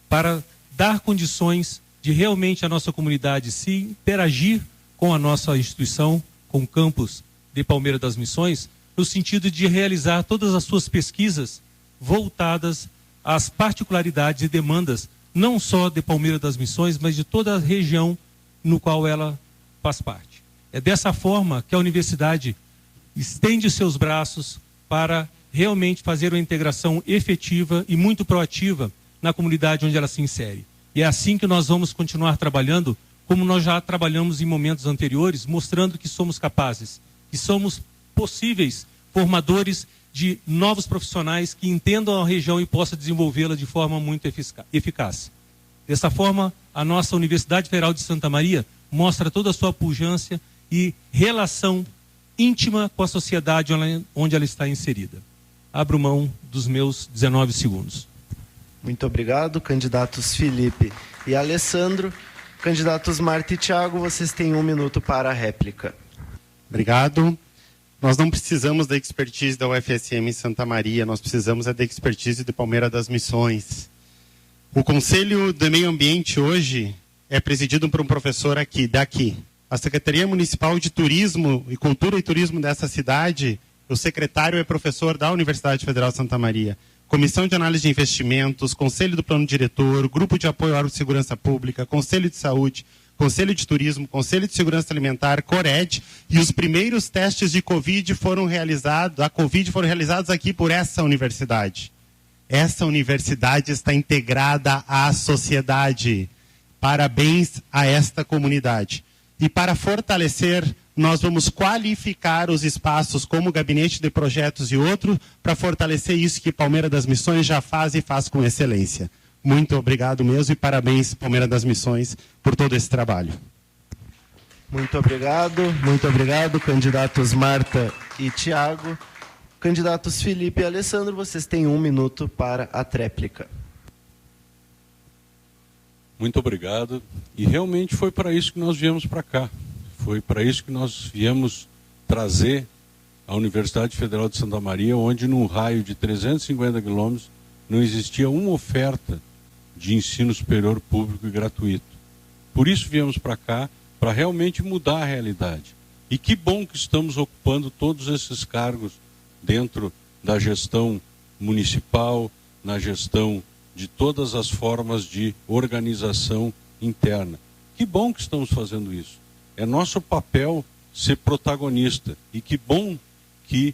para dar condições de realmente a nossa comunidade se interagir com a nossa instituição com o campus de Palmeira das Missões, no sentido de realizar todas as suas pesquisas voltadas às particularidades e demandas, não só de Palmeira das Missões, mas de toda a região no qual ela faz parte. É dessa forma que a universidade estende seus braços para realmente fazer uma integração efetiva e muito proativa na comunidade onde ela se insere. E é assim que nós vamos continuar trabalhando, como nós já trabalhamos em momentos anteriores, mostrando que somos capazes, que somos possíveis formadores de novos profissionais que entendam a região e possam desenvolvê-la de forma muito eficaz. Dessa forma, a nossa Universidade Federal de Santa Maria mostra toda a sua pujança e relação íntima com a sociedade onde ela está inserida. Abro mão dos meus 19 segundos. Muito obrigado, candidatos Felipe e Alessandro. Candidatos Marta e Thiago, vocês têm 1 minuto para a réplica. Obrigado. Nós não precisamos da expertise da UFSM em Santa Maria, nós precisamos da expertise de Palmeira das Missões. O Conselho de Meio Ambiente hoje é presidido por um professor daqui. A Secretaria Municipal de Turismo e Cultura e Turismo dessa cidade, o secretário é professor da Universidade Federal de Santa Maria. Comissão de Análise de Investimentos, Conselho do Plano Diretor, Grupo de Apoio ao Órgão de Segurança Pública, Conselho de Saúde, Conselho de Turismo, Conselho de Segurança Alimentar, CORED, e os primeiros testes de Covid foram realizados aqui por essa universidade. Essa universidade está integrada à sociedade. Parabéns a esta comunidade. E para fortalecer, nós vamos qualificar os espaços como Gabinete de Projetos e outros, para fortalecer isso que Palmeira das Missões já faz e faz com excelência. Muito obrigado mesmo e parabéns, Palmeira das Missões, por todo esse trabalho. Muito obrigado, candidatos Marta e Thiago. Candidatos Felipe e Alessandro, vocês têm 1 minuto para a tréplica. Muito obrigado. E realmente foi para isso que nós viemos para cá. Foi para isso que nós viemos trazer a Universidade Federal de Santa Maria, onde num raio de 350 quilômetros não existia uma oferta de ensino superior público e gratuito. Por isso viemos para cá, para realmente mudar a realidade. E que bom que estamos ocupando todos esses cargos dentro da gestão municipal, na gestão de todas as formas de organização interna. Que bom que estamos fazendo isso. É nosso papel ser protagonista. E que bom que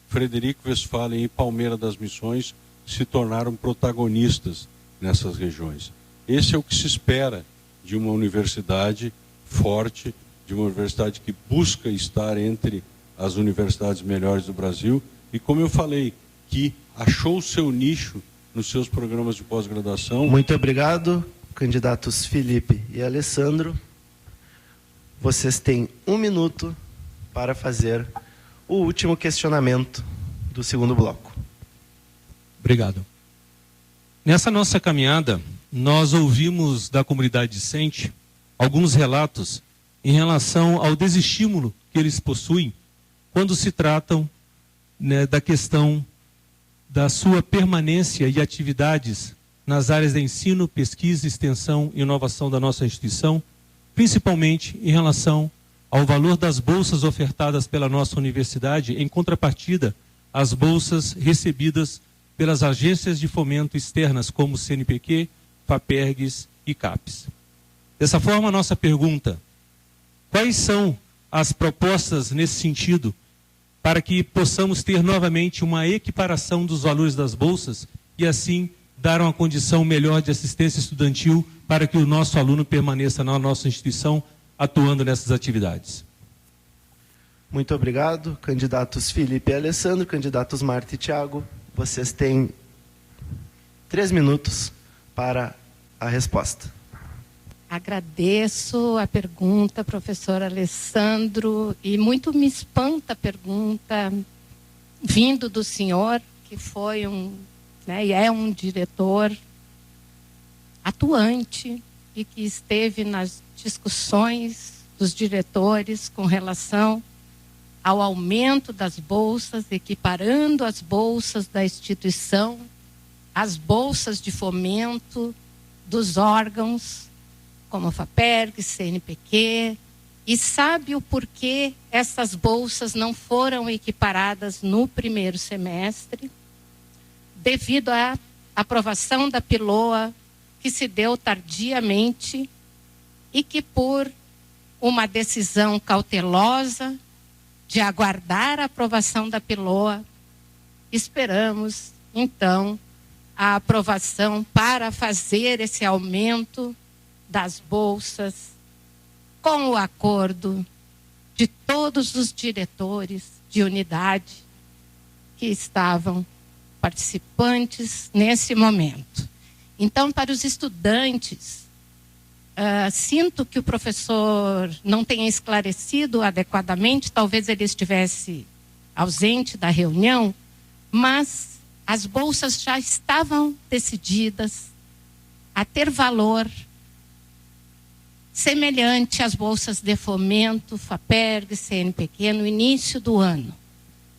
Frederico Westphalen e Palmeira das Missões se tornaram protagonistas nessas regiões. Esse é o que se espera de uma universidade forte, de uma universidade que busca estar entre as universidades melhores do Brasil e, como eu falei, que achou o seu nicho nos seus programas de pós-graduação. Muito obrigado, candidatos Felipe e Alessandro. Vocês têm 1 minuto para fazer o último questionamento do segundo bloco. Obrigado. Nessa nossa caminhada, nós ouvimos da comunidade discente alguns relatos em relação ao desestímulo que eles possuem quando se tratam, né, da questão da sua permanência e atividades nas áreas de ensino, pesquisa, extensão e inovação da nossa instituição, principalmente em relação ao valor das bolsas ofertadas pela nossa universidade, em contrapartida às bolsas recebidas pelas agências de fomento externas, como CNPq, FAPERGS e CAPES. Dessa forma, a nossa pergunta: quais são as propostas nesse sentido para que possamos ter novamente uma equiparação dos valores das bolsas e assim dar uma condição melhor de assistência estudantil para que o nosso aluno permaneça na nossa instituição atuando nessas atividades? Muito obrigado, candidatos Felipe e Alessandro, candidatos Marta e Thiago. Vocês têm 3 minutos para a resposta. Agradeço a pergunta, professor Alessandro, e muito me espanta a pergunta vindo do senhor, que foi e é um diretor atuante e que esteve nas discussões dos diretores com relação ao aumento das bolsas, equiparando as bolsas da instituição, as bolsas de fomento dos órgãos, como a FAPERG, CNPq, E sabe o porquê essas bolsas não foram equiparadas no primeiro semestre? Devido à aprovação da PILOA, que se deu tardiamente e que, por uma decisão cautelosa de aguardar a aprovação da PILOA, esperamos, então, a aprovação para fazer esse aumento das bolsas com o acordo de todos os diretores de unidade que estavam participantes nesse momento. Então, para os estudantes, sinto que o professor não tenha esclarecido adequadamente, talvez ele estivesse ausente da reunião, mas as bolsas já estavam decididas a ter valor semelhante às bolsas de fomento, FAPERG, CNPq, no início do ano.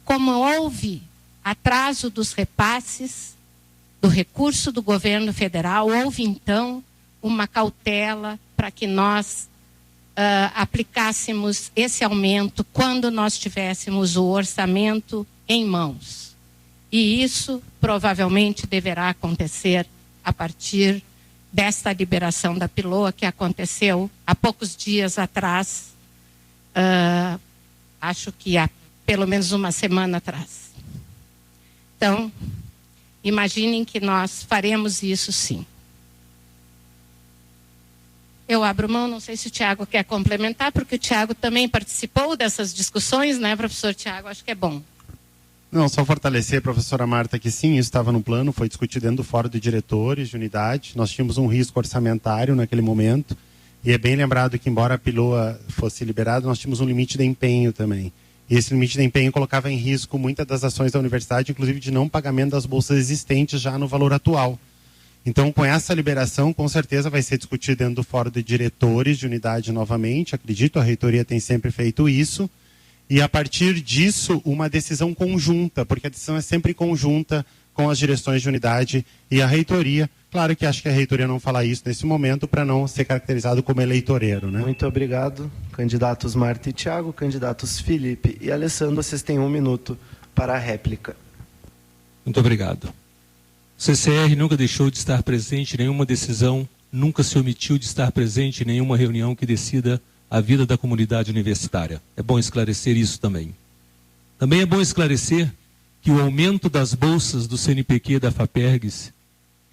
Como houve atraso dos repasses do recurso do governo federal, houve então uma cautela para que nós aplicássemos esse aumento quando nós tivéssemos o orçamento em mãos. E isso provavelmente deverá acontecer a partir desta liberação da PILOA, que aconteceu há poucos dias atrás, acho que há pelo menos uma semana atrás. Então, imaginem que nós faremos isso sim. Eu abro mão, não sei se o Tiago quer complementar, porque o Tiago também participou dessas discussões, né, professor Tiago? Acho que é bom. Não, só fortalecer, professora Marta, que sim, isso estava no plano, foi discutido dentro do fórum de diretores de unidade. Nós tínhamos um risco orçamentário naquele momento, e é bem lembrado que, embora a PILOA fosse liberada, nós tínhamos um limite de empenho também. E esse limite de empenho colocava em risco muitas das ações da universidade, inclusive de não pagamento das bolsas existentes já no valor atual. Então, com essa liberação, com certeza vai ser discutido dentro do fórum de diretores de unidade novamente, acredito, a reitoria tem sempre feito isso. E, a partir disso, uma decisão conjunta, porque a decisão é sempre conjunta com as direções de unidade e a reitoria. Claro que acho que a reitoria não fala isso nesse momento para não ser caracterizado como eleitoreiro, né? Muito obrigado, candidatos Marta e Tiago, candidatos Felipe e Alessandro, vocês têm 1 minuto para a réplica. Muito obrigado. O CCR nunca deixou de estar presente em nenhuma decisão, nunca se omitiu de estar presente em nenhuma reunião que decida a vida da comunidade universitária. É bom esclarecer isso também. Também é bom esclarecer que o aumento das bolsas do CNPq, da FAPERGS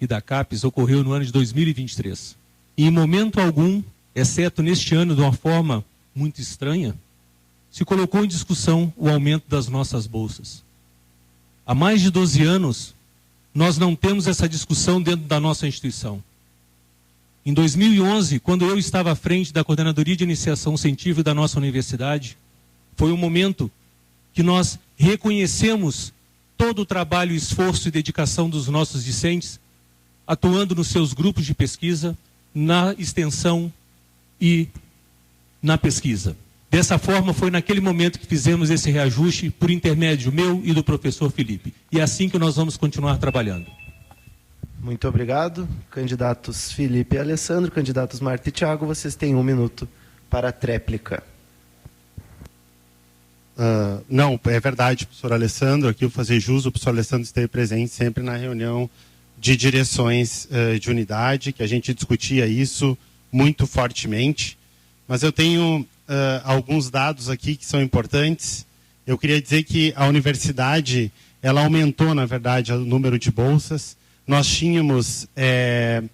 e da CAPES ocorreu no ano de 2023. E em momento algum, exceto neste ano de uma forma muito estranha, se colocou em discussão o aumento das nossas bolsas. Há mais de 12 anos, nós não temos essa discussão dentro da nossa instituição. Em 2011, quando eu estava à frente da Coordenadoria de Iniciação Científica da nossa universidade, foi um momento que nós reconhecemos todo o trabalho, esforço e dedicação dos nossos discentes, atuando nos seus grupos de pesquisa, na extensão e na pesquisa. Dessa forma, foi naquele momento que fizemos esse reajuste por intermédio meu e do professor Felipe. E é assim que nós vamos continuar trabalhando. Muito obrigado. Candidatos Felipe e Alessandro, candidatos Marta e Tiago, vocês têm 1 minuto para a tréplica. Não, é verdade, professor Alessandro, aqui eu vou fazer jus, o professor Alessandro esteve presente sempre na reunião de direções de unidade, que a gente discutia isso muito fortemente, mas eu tenho alguns dados aqui que são importantes. Eu queria dizer que a universidade, ela aumentou, na verdade, o número de bolsas. Nós tínhamos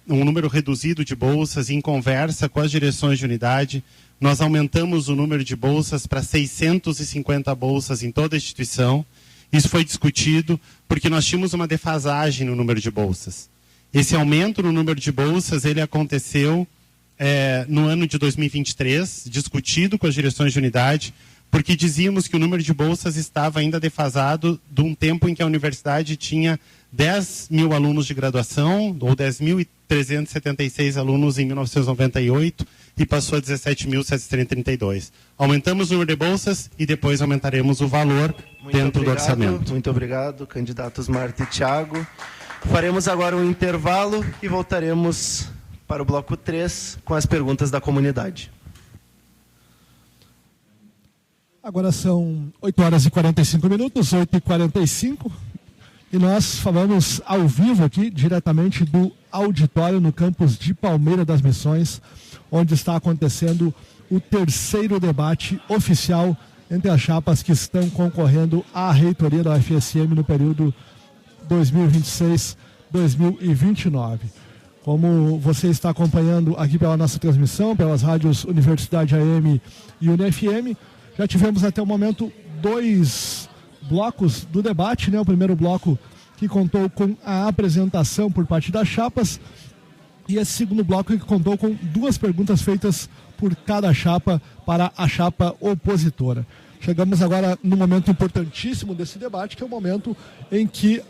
um número reduzido de bolsas. Em conversa com as direções de unidade, nós aumentamos o número de bolsas para 650 bolsas em toda a instituição. Isso foi discutido porque nós tínhamos uma defasagem no número de bolsas. Esse aumento no número de bolsas, ele aconteceu no ano de 2023, discutido com as direções de unidade, porque dizíamos que o número de bolsas estava ainda defasado de um tempo em que a universidade tinha 10 mil alunos de graduação, ou 10.376 alunos em 1998, e passou a 17.732. Aumentamos o número de bolsas e depois aumentaremos o valor dentro do orçamento. Muito obrigado, candidatos Marta e Tiago. Faremos agora um intervalo e voltaremos para o bloco 3 com as perguntas da comunidade. Agora são 8 horas e 45 minutos, 8h45, e nós falamos ao vivo aqui, diretamente do auditório no campus de Palmeira das Missões, onde está acontecendo o terceiro debate oficial entre as chapas que estão concorrendo à reitoria da UFSM no período 2026-2029. Como você está acompanhando aqui pela nossa transmissão, pelas rádios Universidade AM e UniFM, já tivemos até o momento 2 blocos do debate, né? O primeiro bloco que contou com a apresentação por parte das chapas e esse segundo bloco que contou com 2 perguntas feitas por cada chapa para a chapa opositora. Chegamos agora no momento importantíssimo desse debate, que é o momento em que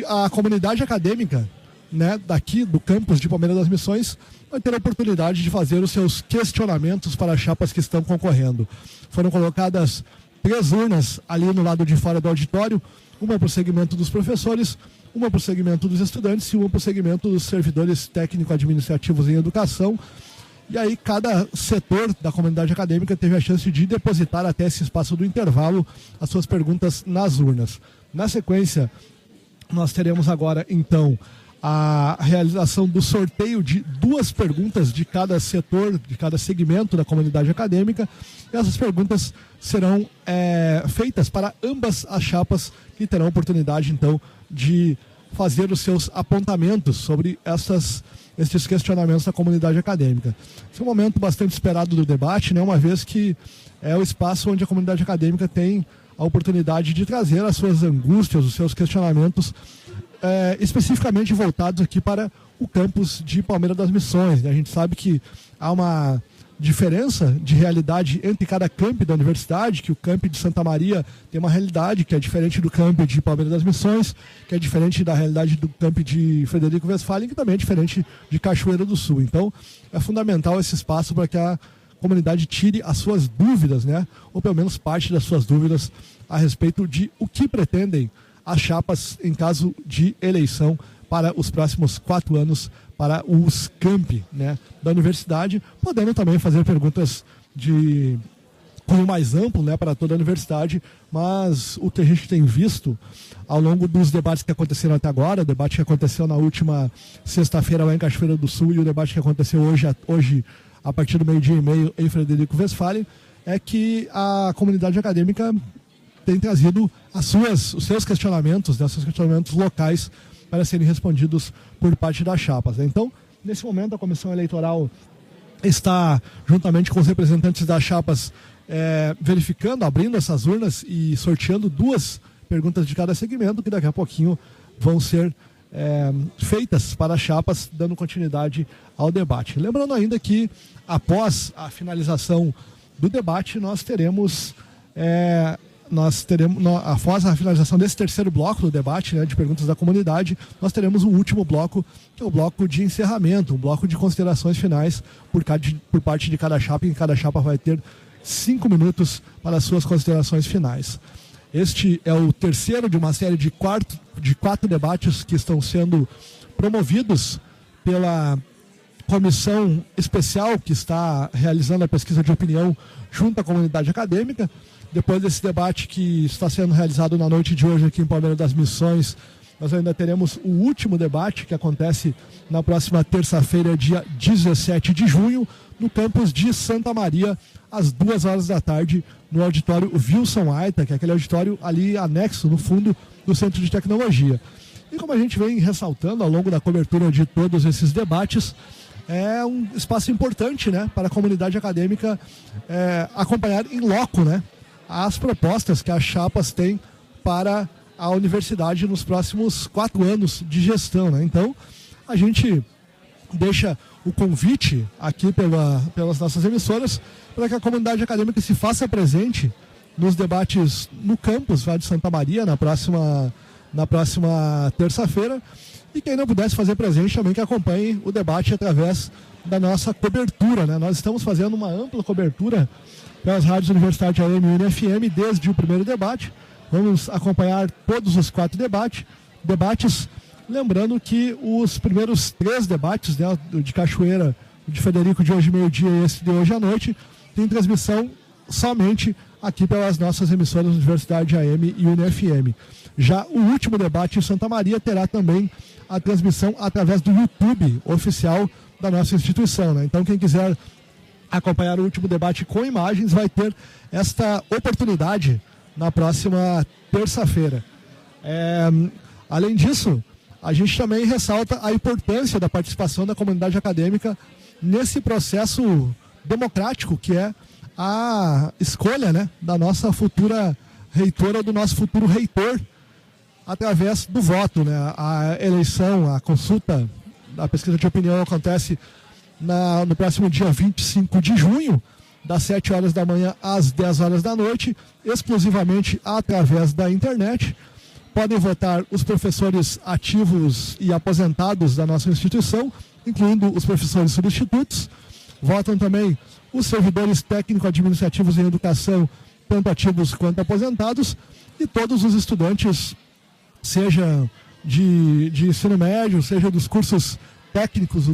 a comunidade acadêmica, né, daqui do campus de Palmeira das Missões vai ter a oportunidade de fazer os seus questionamentos para as chapas que estão concorrendo. Foram colocadas 3 urnas ali no lado de fora do auditório, uma para o segmento dos professores, uma para o segmento dos estudantes e uma para o segmento dos servidores técnico-administrativos em educação. E aí cada setor da comunidade acadêmica teve a chance de depositar até esse espaço do intervalo as suas perguntas nas urnas. Na sequência, nós teremos agora, então, a realização do sorteio de 2 perguntas de cada setor, de cada segmento da comunidade acadêmica. E essas perguntas serão feitas para ambas as chapas, que terão a oportunidade, então, de fazer os seus apontamentos sobre esses questionamentos da comunidade acadêmica. Esse é um momento bastante esperado do debate, né, uma vez que é o espaço onde a comunidade acadêmica tem a oportunidade de trazer as suas angústias, os seus questionamentos, especificamente voltados aqui para o campus de Palmeira das Missões. A gente sabe que há uma diferença de realidade entre cada campi da universidade, que o campi de Santa Maria tem uma realidade que é diferente do campi de Palmeira das Missões, que é diferente da realidade do campi de Frederico Westphalen, que também é diferente de Cachoeira do Sul. Então, é fundamental esse espaço para que a comunidade tire as suas dúvidas, né? Ou pelo menos parte das suas dúvidas a respeito de o que pretendem as chapas em caso de eleição para os próximos 4 anos para os campi, né, da universidade, podendo também fazer perguntas de cunho mais amplo, né, para toda a universidade, mas o que a gente tem visto ao longo dos debates que aconteceram até agora, o debate que aconteceu na última sexta-feira lá em Cachoeira do Sul e o debate que aconteceu hoje a partir do 12h30 em Frederico Westphalen, é que a comunidade acadêmica tem trazido os seus questionamentos, né, seus questionamentos locais para serem respondidos por parte das chapas. Então, nesse momento, a comissão eleitoral está, juntamente com os representantes das chapas, verificando, abrindo essas urnas e sorteando 2 perguntas de cada segmento, que daqui a pouquinho vão ser feitas para as chapas, dando continuidade ao debate. Lembrando ainda que, após a finalização do debate, após a finalização desse terceiro bloco do debate, né, de perguntas da comunidade, nós teremos um último bloco, que é o bloco de encerramento, um bloco de considerações finais por parte de cada chapa, e cada chapa vai ter 5 minutos para as suas considerações finais. Este é o terceiro de uma série de 4 debates que estão sendo promovidos pela comissão especial que está realizando a pesquisa de opinião junto à comunidade acadêmica. Depois desse debate que está sendo realizado na noite de hoje aqui em Palmeira das Missões, nós ainda teremos o último debate que acontece na próxima terça-feira, dia 17 de junho, no campus de Santa Maria, às 2h da tarde, no auditório Wilson Aita, que é aquele auditório ali anexo no fundo do Centro de Tecnologia. E como a gente vem ressaltando ao longo da cobertura de todos esses debates, é um espaço importante, né, para a comunidade acadêmica acompanhar em loco, né, as propostas que as chapas têm para a universidade nos próximos 4 anos de gestão, né? Então, a gente deixa o convite aqui pelas nossas emissoras para que a comunidade acadêmica se faça presente nos debates no campus lá de Santa Maria na próxima terça-feira, e quem não pudesse fazer presente também que acompanhe o debate através da nossa cobertura, né? Nós estamos fazendo uma ampla cobertura pelas rádios Universidade AM e UniFM desde o primeiro debate. Vamos acompanhar todos os 4 debates, lembrando que os primeiros 3 debates, né, de Cachoeira, de Frederico de hoje meio-dia e esse de hoje à noite, tem transmissão somente aqui pelas nossas emissoras Universidade AM e UniFM. Já o último debate em Santa Maria terá também a transmissão através do YouTube oficial da nossa instituição, né? Então, quem quiser acompanhar o último debate com imagens vai ter esta oportunidade na próxima terça-feira. Além disso, a gente também ressalta a importância da participação da comunidade acadêmica nesse processo democrático que é a escolha, né, da nossa futura reitora, do nosso futuro reitor, através do voto, né? A eleição, a consulta, a pesquisa de opinião acontece no próximo dia 25 de junho, das 7 horas da manhã às 10 horas da noite, exclusivamente através da internet. Podem votar os professores ativos e aposentados da nossa instituição, incluindo os professores substitutos. Votam também os servidores técnico-administrativos em educação, tanto ativos quanto aposentados, e todos os estudantes, seja de ensino médio, seja dos cursos técnicos,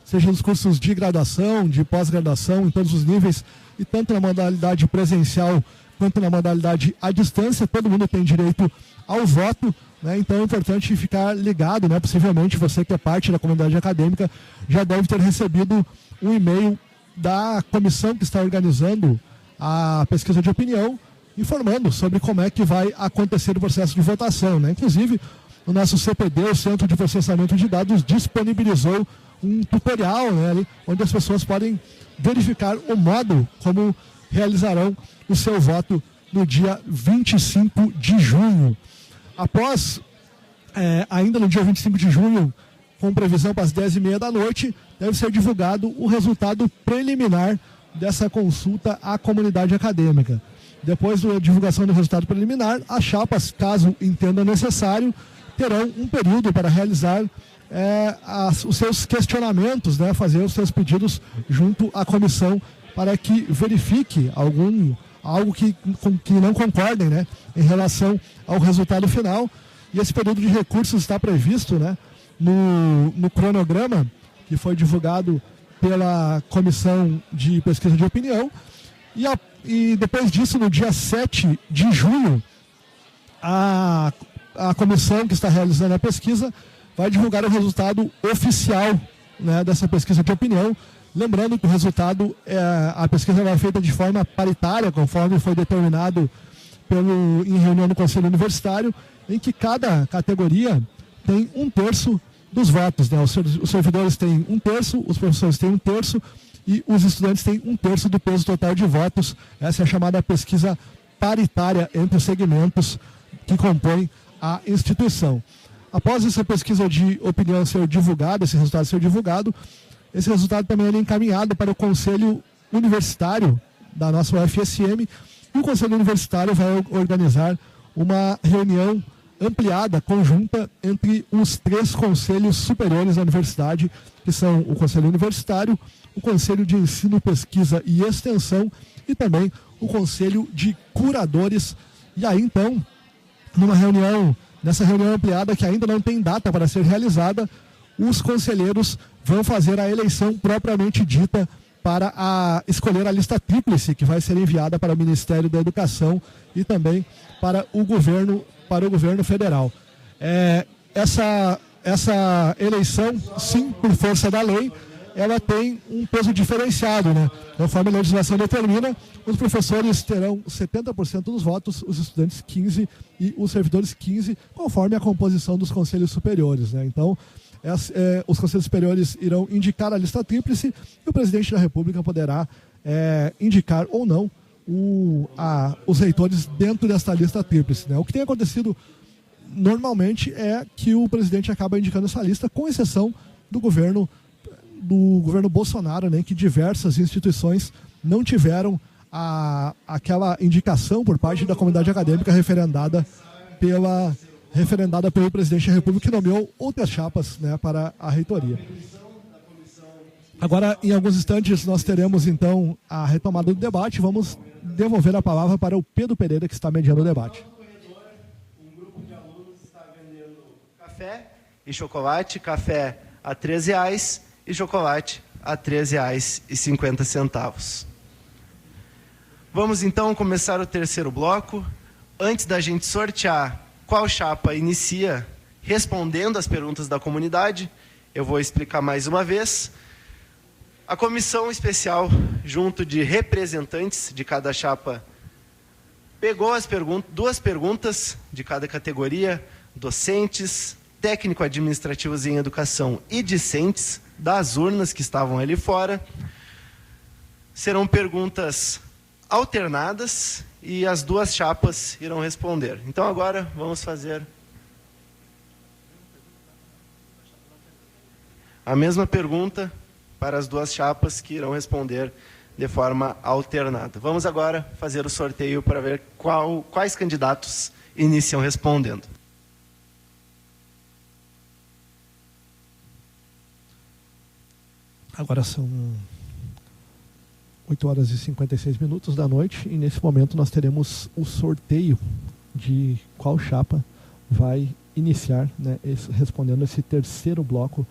seja dos cursos de graduação, de pós-graduação, em todos os níveis, e tanto na modalidade presencial quanto na modalidade à distância, todo mundo tem direito ao voto, né? Então é importante ficar ligado, né? Possivelmente você que é parte da comunidade acadêmica já deve ter recebido um e-mail da comissão que está organizando a pesquisa de opinião, informando sobre como é que vai acontecer o processo de votação, né? Inclusive, o nosso CPD, o Centro de Processamento de Dados, disponibilizou um tutorial, né, ali, onde as pessoas podem verificar o modo como realizarão o seu voto no dia 25 de junho. Após, ainda no dia 25 de junho, com previsão para as 10h30 da noite, deve ser divulgado o resultado preliminar dessa consulta à comunidade acadêmica. Depois da divulgação do resultado preliminar, as chapas, caso entendam necessário, terão um período para realizar os seus questionamentos, né, fazer os seus pedidos junto à comissão para que verifique algo que não concordem, né, em relação ao resultado final. E esse período de recursos está previsto, né, no cronograma que foi divulgado pela Comissão de Pesquisa de Opinião. E depois disso, no dia 7 de junho, a comissão que está realizando a pesquisa vai divulgar o resultado oficial, né, dessa pesquisa de opinião. Lembrando que o resultado, a pesquisa vai feita de forma paritária, conforme foi determinado em reunião do Conselho Universitário, em que cada categoria tem 1/3 dos votos, né? Os servidores têm 1/3, os professores têm 1/3 e os estudantes têm 1/3 do peso total de votos. Essa é a chamada pesquisa paritária entre os segmentos que compõem a instituição. Após essa pesquisa de opinião ser divulgada, esse resultado ser divulgado, esse resultado também é encaminhado para o Conselho Universitário da nossa UFSM, e o Conselho Universitário vai organizar uma reunião ampliada, conjunta, entre os 3 conselhos superiores da universidade, que são o Conselho Universitário, o Conselho de Ensino, Pesquisa e Extensão e também o Conselho de Curadores. E aí, então, nessa reunião ampliada, que ainda não tem data para ser realizada, os conselheiros vão fazer a eleição propriamente dita para escolher a lista tríplice que vai ser enviada para o Ministério da Educação e também para o governo federal. Essa eleição, sim, por força da lei, ela tem um peso diferenciado, né? Conforme a legislação determina, os professores terão 70% dos votos, os estudantes 15% e os servidores 15%, conforme a composição dos conselhos superiores, né? Então, os conselhos superiores irão indicar a lista tríplice e o presidente da República poderá indicar ou não os reitores dentro desta lista tríplice, né? O que tem acontecido normalmente é que o presidente acaba indicando essa lista, com exceção do governo Bolsonaro, né, que diversas instituições não tiveram aquela indicação por parte da comunidade acadêmica referendada pelo presidente da República, que nomeou outras chapas, né, para a reitoria. Agora, em alguns instantes, nós teremos então a retomada do debate. Vamos devolver a palavra para o Pedro Pereira, que está mediando o debate. Um grupo de alunos está vendendo café e chocolate, café a R$ 13,00 e chocolate a R$ 13,50. Vamos então começar o terceiro bloco. Antes da gente sortear qual chapa inicia respondendo as perguntas da comunidade, eu vou explicar mais uma vez. A comissão especial, junto de representantes de cada chapa, pegou as duas perguntas de cada categoria, docentes, técnico-administrativos em educação e discentes, das urnas que estavam ali fora. Serão perguntas alternadas e as duas chapas irão responder. Então agora vamos fazer a mesma pergunta para as duas chapas que irão responder de forma alternada. Vamos agora fazer o sorteio para ver quais candidatos iniciam respondendo. Agora são 8 horas e 56 minutos da noite e nesse momento nós teremos o sorteio de qual chapa vai iniciar, né, respondendo esse terceiro bloco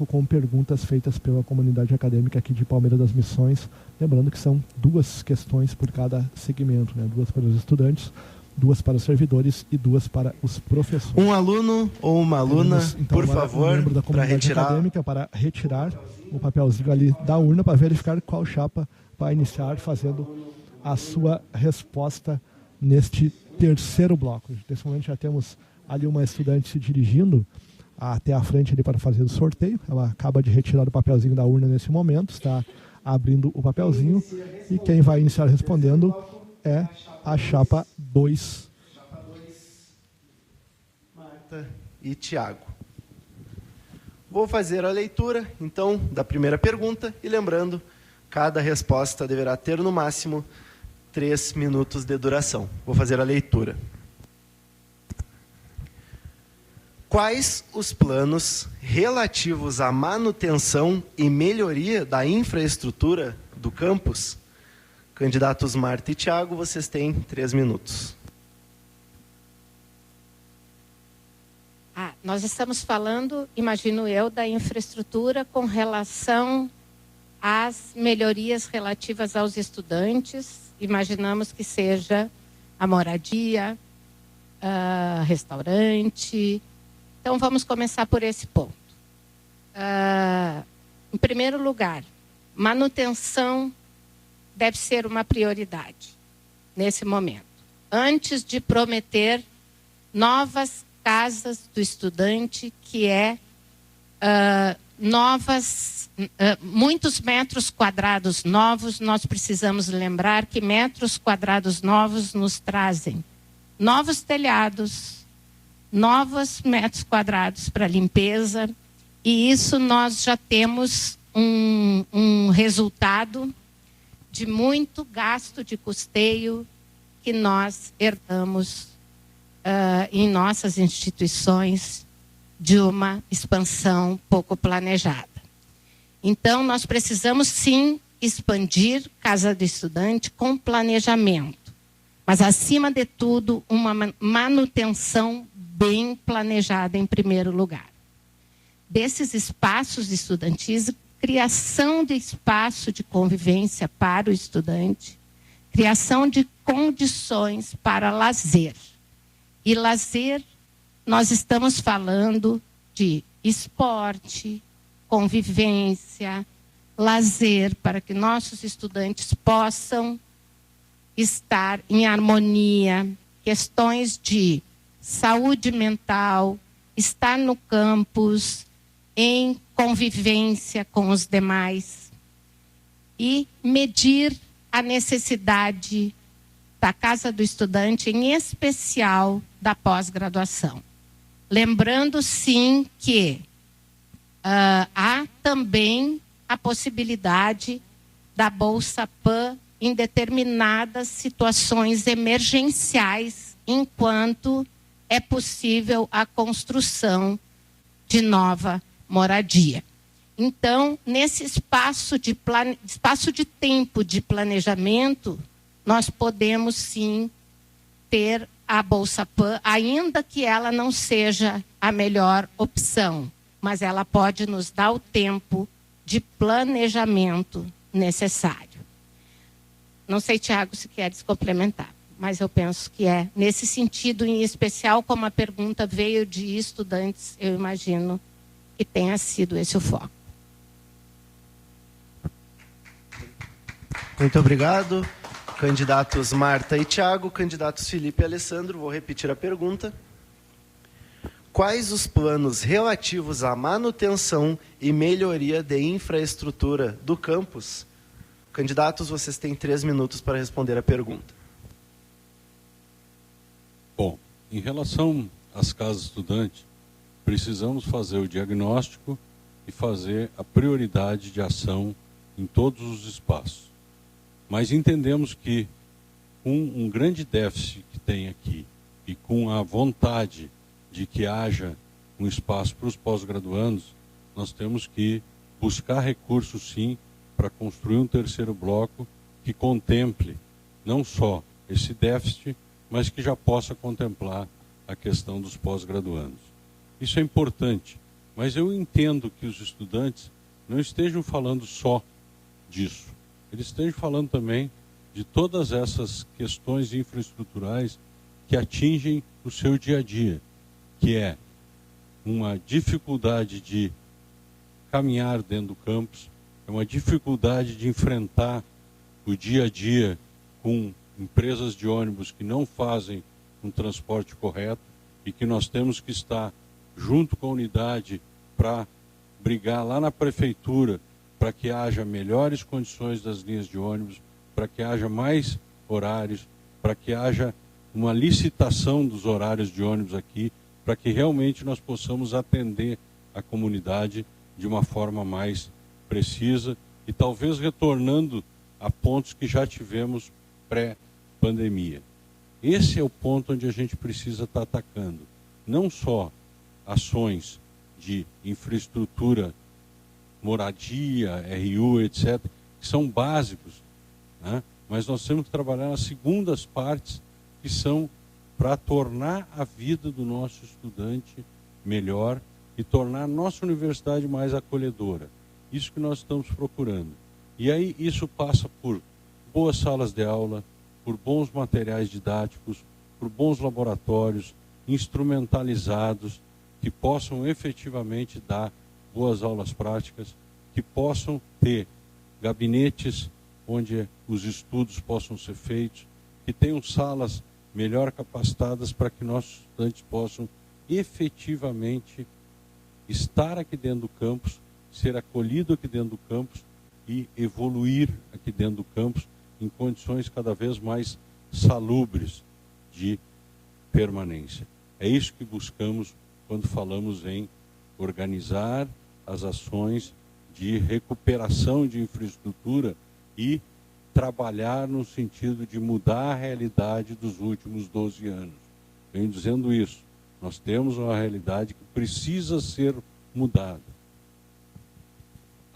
com perguntas feitas pela comunidade acadêmica aqui de Palmeira das Missões. Lembrando que são 2 questões por cada segmento, né, 2 para os estudantes, 2 para os servidores e 2 para os professores. Um aluno ou uma aluna, então, por favor, um membro da comunidade acadêmica para retirar o papelzinho ali da urna para verificar qual chapa vai iniciar fazendo a sua resposta neste terceiro bloco. Nesse momento já temos ali uma estudante se dirigindo até a frente ali para fazer o sorteio. Ela acaba de retirar o papelzinho da urna nesse momento, está abrindo o papelzinho e quem vai iniciar respondendo é a chapa 2. Marta e Tiago. Vou fazer a leitura, então, da primeira pergunta e lembrando, cada resposta deverá ter no máximo 3 minutos de duração. Vou fazer a leitura. Quais os planos relativos à manutenção e melhoria da infraestrutura do campus? Candidatos Marta e Tiago, vocês têm 3 minutos. Nós estamos falando, imagino eu, da infraestrutura com relação às melhorias relativas aos estudantes. Imaginamos que seja a moradia, restaurante. Então, vamos começar por esse ponto. Em primeiro lugar, manutenção deve ser uma prioridade nesse momento. Antes de prometer novas casas do estudante, que é muitos metros quadrados novos, nós precisamos lembrar que metros quadrados novos nos trazem novos telhados, novos metros quadrados para limpeza, e isso nós já temos um resultado de muito gasto de custeio que nós herdamos em nossas instituições de uma expansão pouco planejada. Então, nós precisamos sim expandir Casa do Estudante com planejamento, mas acima de tudo, uma manutenção bem planejada em primeiro lugar. Desses espaços estudantis, criação de espaço de convivência para o estudante, criação de condições para lazer. E lazer, nós estamos falando de esporte, convivência, lazer, para que nossos estudantes possam estar em harmonia, questões de saúde mental, estar no campus, em convivência com os demais e medir a necessidade da Casa do Estudante, em especial da pós-graduação. Lembrando, sim, que há também a possibilidade da Bolsa PAN em determinadas situações emergenciais, enquanto é possível a construção de nova moradia. Então, nesse espaço de tempo de planejamento, nós podemos sim ter a Bolsa PAN, ainda que ela não seja a melhor opção, mas ela pode nos dar o tempo de planejamento necessário. Não sei, Tiago, se queres complementar, mas eu penso que é nesse sentido, em especial, como a pergunta veio de estudantes, eu imagino que tenha sido esse o foco. Muito obrigado. Candidatos Marta e Tiago, candidatos Felipe e Alessandro, vou repetir a pergunta. Quais os planos relativos à manutenção e melhoria de infraestrutura do campus? Candidatos, vocês têm 3 minutos para responder a pergunta. Bom, em relação às casas estudantes, precisamos fazer o diagnóstico e fazer a prioridade de ação em todos os espaços. Mas entendemos que, com um grande déficit que tem aqui e com a vontade de que haja um espaço para os pós-graduandos, nós temos que buscar recursos, sim, para construir um terceiro bloco que contemple não só esse déficit, mas que já possa contemplar a questão dos pós-graduandos. Isso é importante, mas eu entendo que os estudantes não estejam falando só disso. Eles estejam falando também de todas essas questões infraestruturais que atingem o seu dia a dia, que é uma dificuldade de caminhar dentro do campus, é uma dificuldade de enfrentar o dia a dia com empresas de ônibus que não fazem um transporte correto e que nós temos que estar junto com a unidade para brigar lá na prefeitura para que haja melhores condições das linhas de ônibus, para que haja mais horários, para que haja uma licitação dos horários de ônibus aqui, para que realmente nós possamos atender a comunidade de uma forma mais precisa e talvez retornando a pontos que já tivemos pré-pandemia. Esse é o ponto onde a gente precisa estar atacando. Não só ações de infraestrutura, moradia, RU, etc., que são básicos, né? Mas nós temos que trabalhar nas segundas partes, que são para tornar a vida do nosso estudante melhor e tornar a nossa universidade mais acolhedora. Isso que nós estamos procurando. E aí isso passa por boas salas de aula, por bons materiais didáticos, por bons laboratórios, instrumentalizados, que possam efetivamente dar boas aulas práticas, que possam ter gabinetes onde os estudos possam ser feitos, que tenham salas melhor capacitadas para que nossos estudantes possam efetivamente estar aqui dentro do campus, ser acolhido aqui dentro do campus e evoluir aqui dentro do campus em condições cada vez mais salubres de permanência. É isso que buscamos quando falamos em organizar as ações de recuperação de infraestrutura e trabalhar no sentido de mudar a realidade dos últimos 12 anos. Venho dizendo isso. Nós temos uma realidade que precisa ser mudada.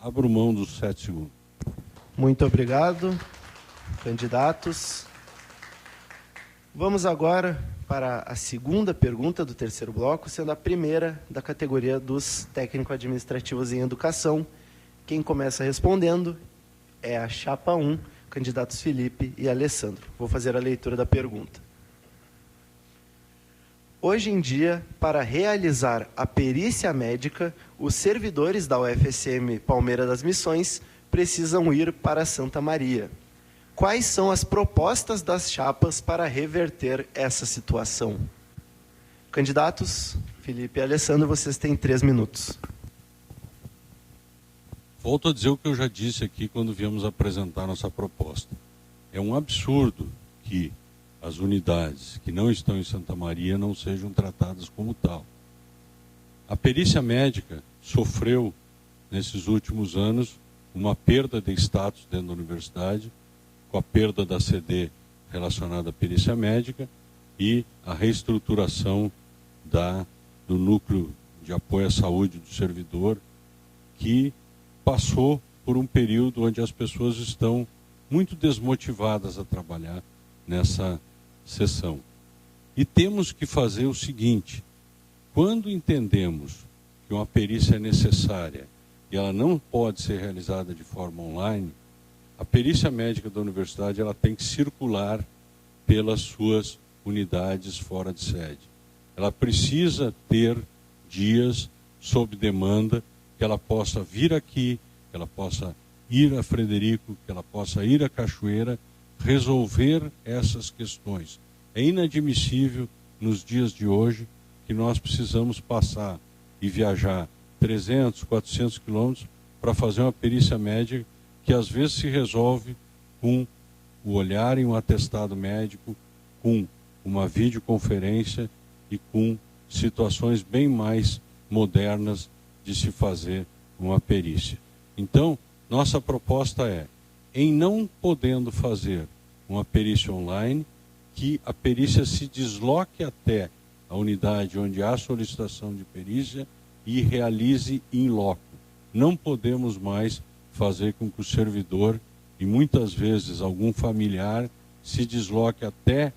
Abro mão dos 7 segundos. Muito obrigado, candidatos. Vamos agora para a segunda pergunta do terceiro bloco, sendo a primeira da categoria dos técnico-administrativos em educação. Quem começa respondendo é a chapa 1, candidatos Felipe e Alessandro. Vou fazer a leitura da pergunta. Hoje em dia, para realizar a perícia médica, os servidores da UFSM Palmeira das Missões precisam ir para Santa Maria. Quais são as propostas das chapas para reverter essa situação? Candidatos, Felipe e Alessandro, vocês têm 3 minutos. Volto a dizer o que eu já disse aqui quando viemos apresentar nossa proposta. É um absurdo que as unidades que não estão em Santa Maria não sejam tratadas como tal. A perícia médica sofreu, nesses últimos anos, uma perda de status dentro da universidade, com a perda da CD relacionada à perícia médica e a reestruturação do núcleo de apoio à saúde do servidor, que passou por um período onde as pessoas estão muito desmotivadas a trabalhar nessa sessão. E temos que fazer o seguinte: quando entendemos que uma perícia é necessária e ela não pode ser realizada de forma online, a perícia médica da universidade ela tem que circular pelas suas unidades fora de sede. Ela precisa ter dias sob demanda, que ela possa vir aqui, que ela possa ir a Frederico, que ela possa ir a Cachoeira, resolver essas questões. É inadmissível nos dias de hoje que nós precisamos passar e viajar 300, 400 quilômetros para fazer uma perícia médica que às vezes se resolve com o olhar em um atestado médico, com uma videoconferência e com situações bem mais modernas de se fazer uma perícia. Então, nossa proposta é, em não podendo fazer uma perícia online, que a perícia se desloque até a unidade onde há solicitação de perícia e realize in loco. Não podemos mais fazer com que o servidor, e muitas vezes algum familiar, se desloque até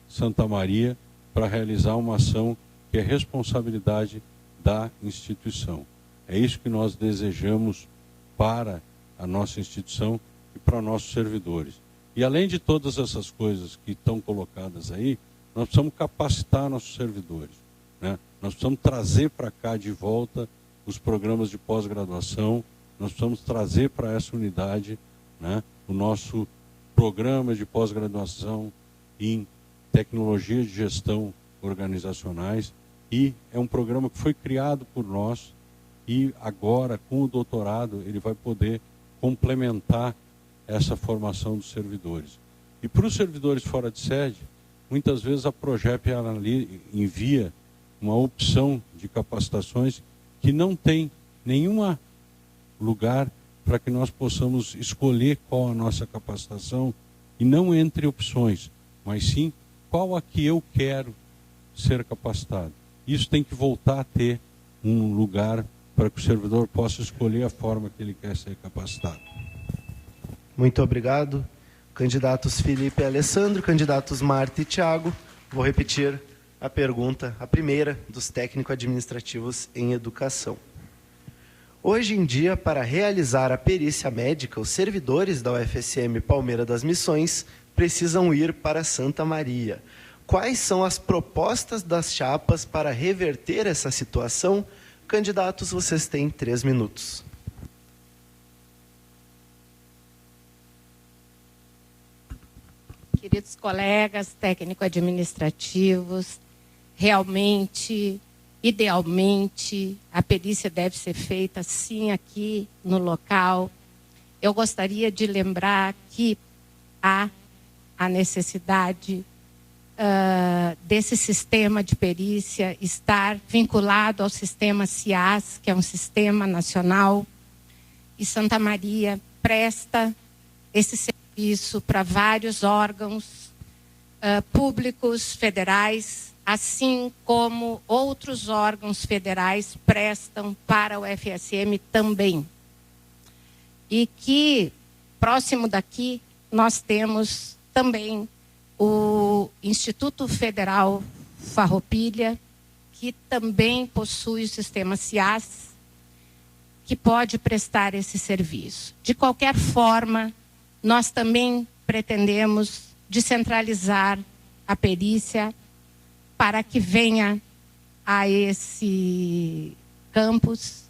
Santa Maria para realizar uma ação que é responsabilidade da instituição. É isso que nós desejamos para a nossa instituição e para nossos servidores. E além de todas essas coisas que estão colocadas aí, nós precisamos capacitar nossos servidores, né? Nós precisamos trazer para cá de volta os programas de pós-graduação, nós precisamos trazer para essa unidade, né, o nosso programa de pós-graduação em tecnologia de gestão organizacionais, e é um programa que foi criado por nós e agora, com o doutorado, ele vai poder complementar essa formação dos servidores. E para os servidores fora de sede, muitas vezes a Progep envia uma opção de capacitações que não tem nenhum lugar para que nós possamos escolher qual a nossa capacitação, e não entre opções, mas sim qual a que eu quero ser capacitado. Isso tem que voltar a ter um lugar para que o servidor possa escolher a forma que ele quer ser capacitado. Muito obrigado. Candidatos Felipe e Alessandro, candidatos Marta e Tiago. Vou repetir a pergunta, a primeira, dos técnico-administrativos em educação. Hoje em dia, para realizar a perícia médica, os servidores da UFSM Palmeira das Missões precisam ir para Santa Maria. Quais são as propostas das chapas para reverter essa situação? Candidatos, vocês têm 3 minutos. Queridos colegas técnico-administrativos, realmente, idealmente, a perícia deve ser feita sim aqui no local. Eu gostaria de lembrar que há a necessidade desse sistema de perícia estar vinculado ao sistema CIAS, que é um sistema nacional, e Santa Maria presta esse serviço para vários órgãos públicos federais, assim como outros órgãos federais prestam para o FSM também. E que, próximo daqui, nós temos também o Instituto Federal Farroupilha, que também possui o sistema CIAS, que pode prestar esse serviço. De qualquer forma, nós também pretendemos descentralizar a perícia para que venha a esse campus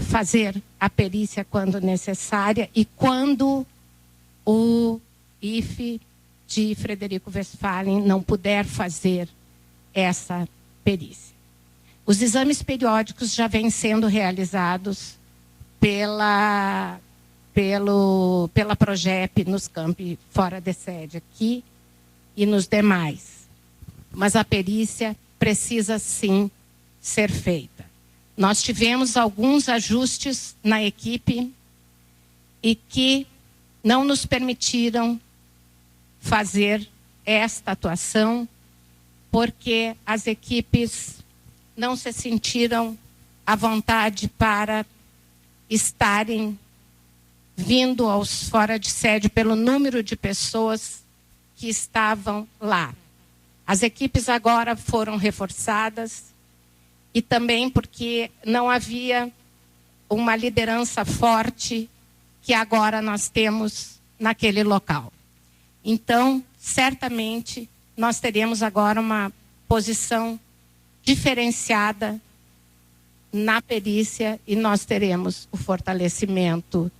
fazer a perícia quando necessária e quando o IFE de Frederico Westphalen não puder fazer essa perícia. Os exames periódicos já vêm sendo realizados pela Progep nos campi fora de sede aqui e nos demais. Mas a perícia precisa sim ser feita. Nós tivemos alguns ajustes na equipe e que não nos permitiram fazer esta atuação porque as equipes não se sentiram à vontade para estarem vindo aos fora de sede pelo número de pessoas que estavam lá. As equipes agora foram reforçadas e também porque não havia uma liderança forte que agora nós temos naquele local. Então, certamente, nós teremos agora uma posição diferenciada na perícia e nós teremos o fortalecimento